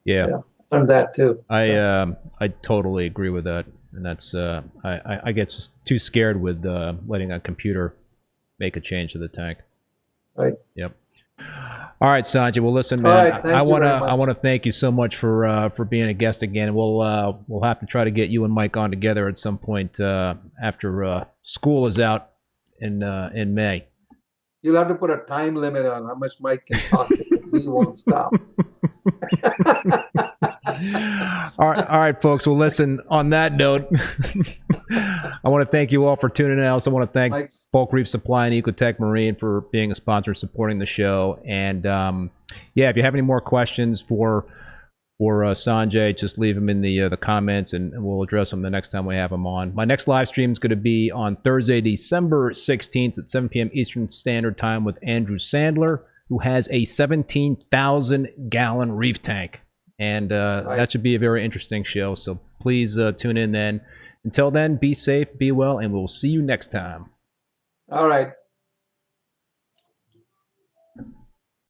B: Yeah,
C: I learned that too.
B: I totally agree with that, and that's I get just too scared with letting a computer make a change to the tank.
C: Right.
B: Yep. All right, Sanjay. Well, listen, man.
C: All right,
B: I want to thank you so much for being a guest again. We'll have to try to get you and Mike on together at some point after school is out in May.
C: You'll have to put a time limit on how much Mike can talk because he won't stop.
B: All right, folks. Well, listen, on that note, I want to thank you all for tuning in. I also want to thank Bulk Reef Supply and Ecotech Marine for being a sponsor and supporting the show. And yeah, if you have any more questions for Sanjay, just leave them in the comments, and we'll address them the next time we have him on. My next live stream is going to be on Thursday, December 16th at 7 p.m. Eastern Standard Time with Andrew Sandler, who has a 17,000-gallon reef tank. And that should be a very interesting show, so please tune in then. Until then, be safe, be well, and we'll see you next time.
C: All right.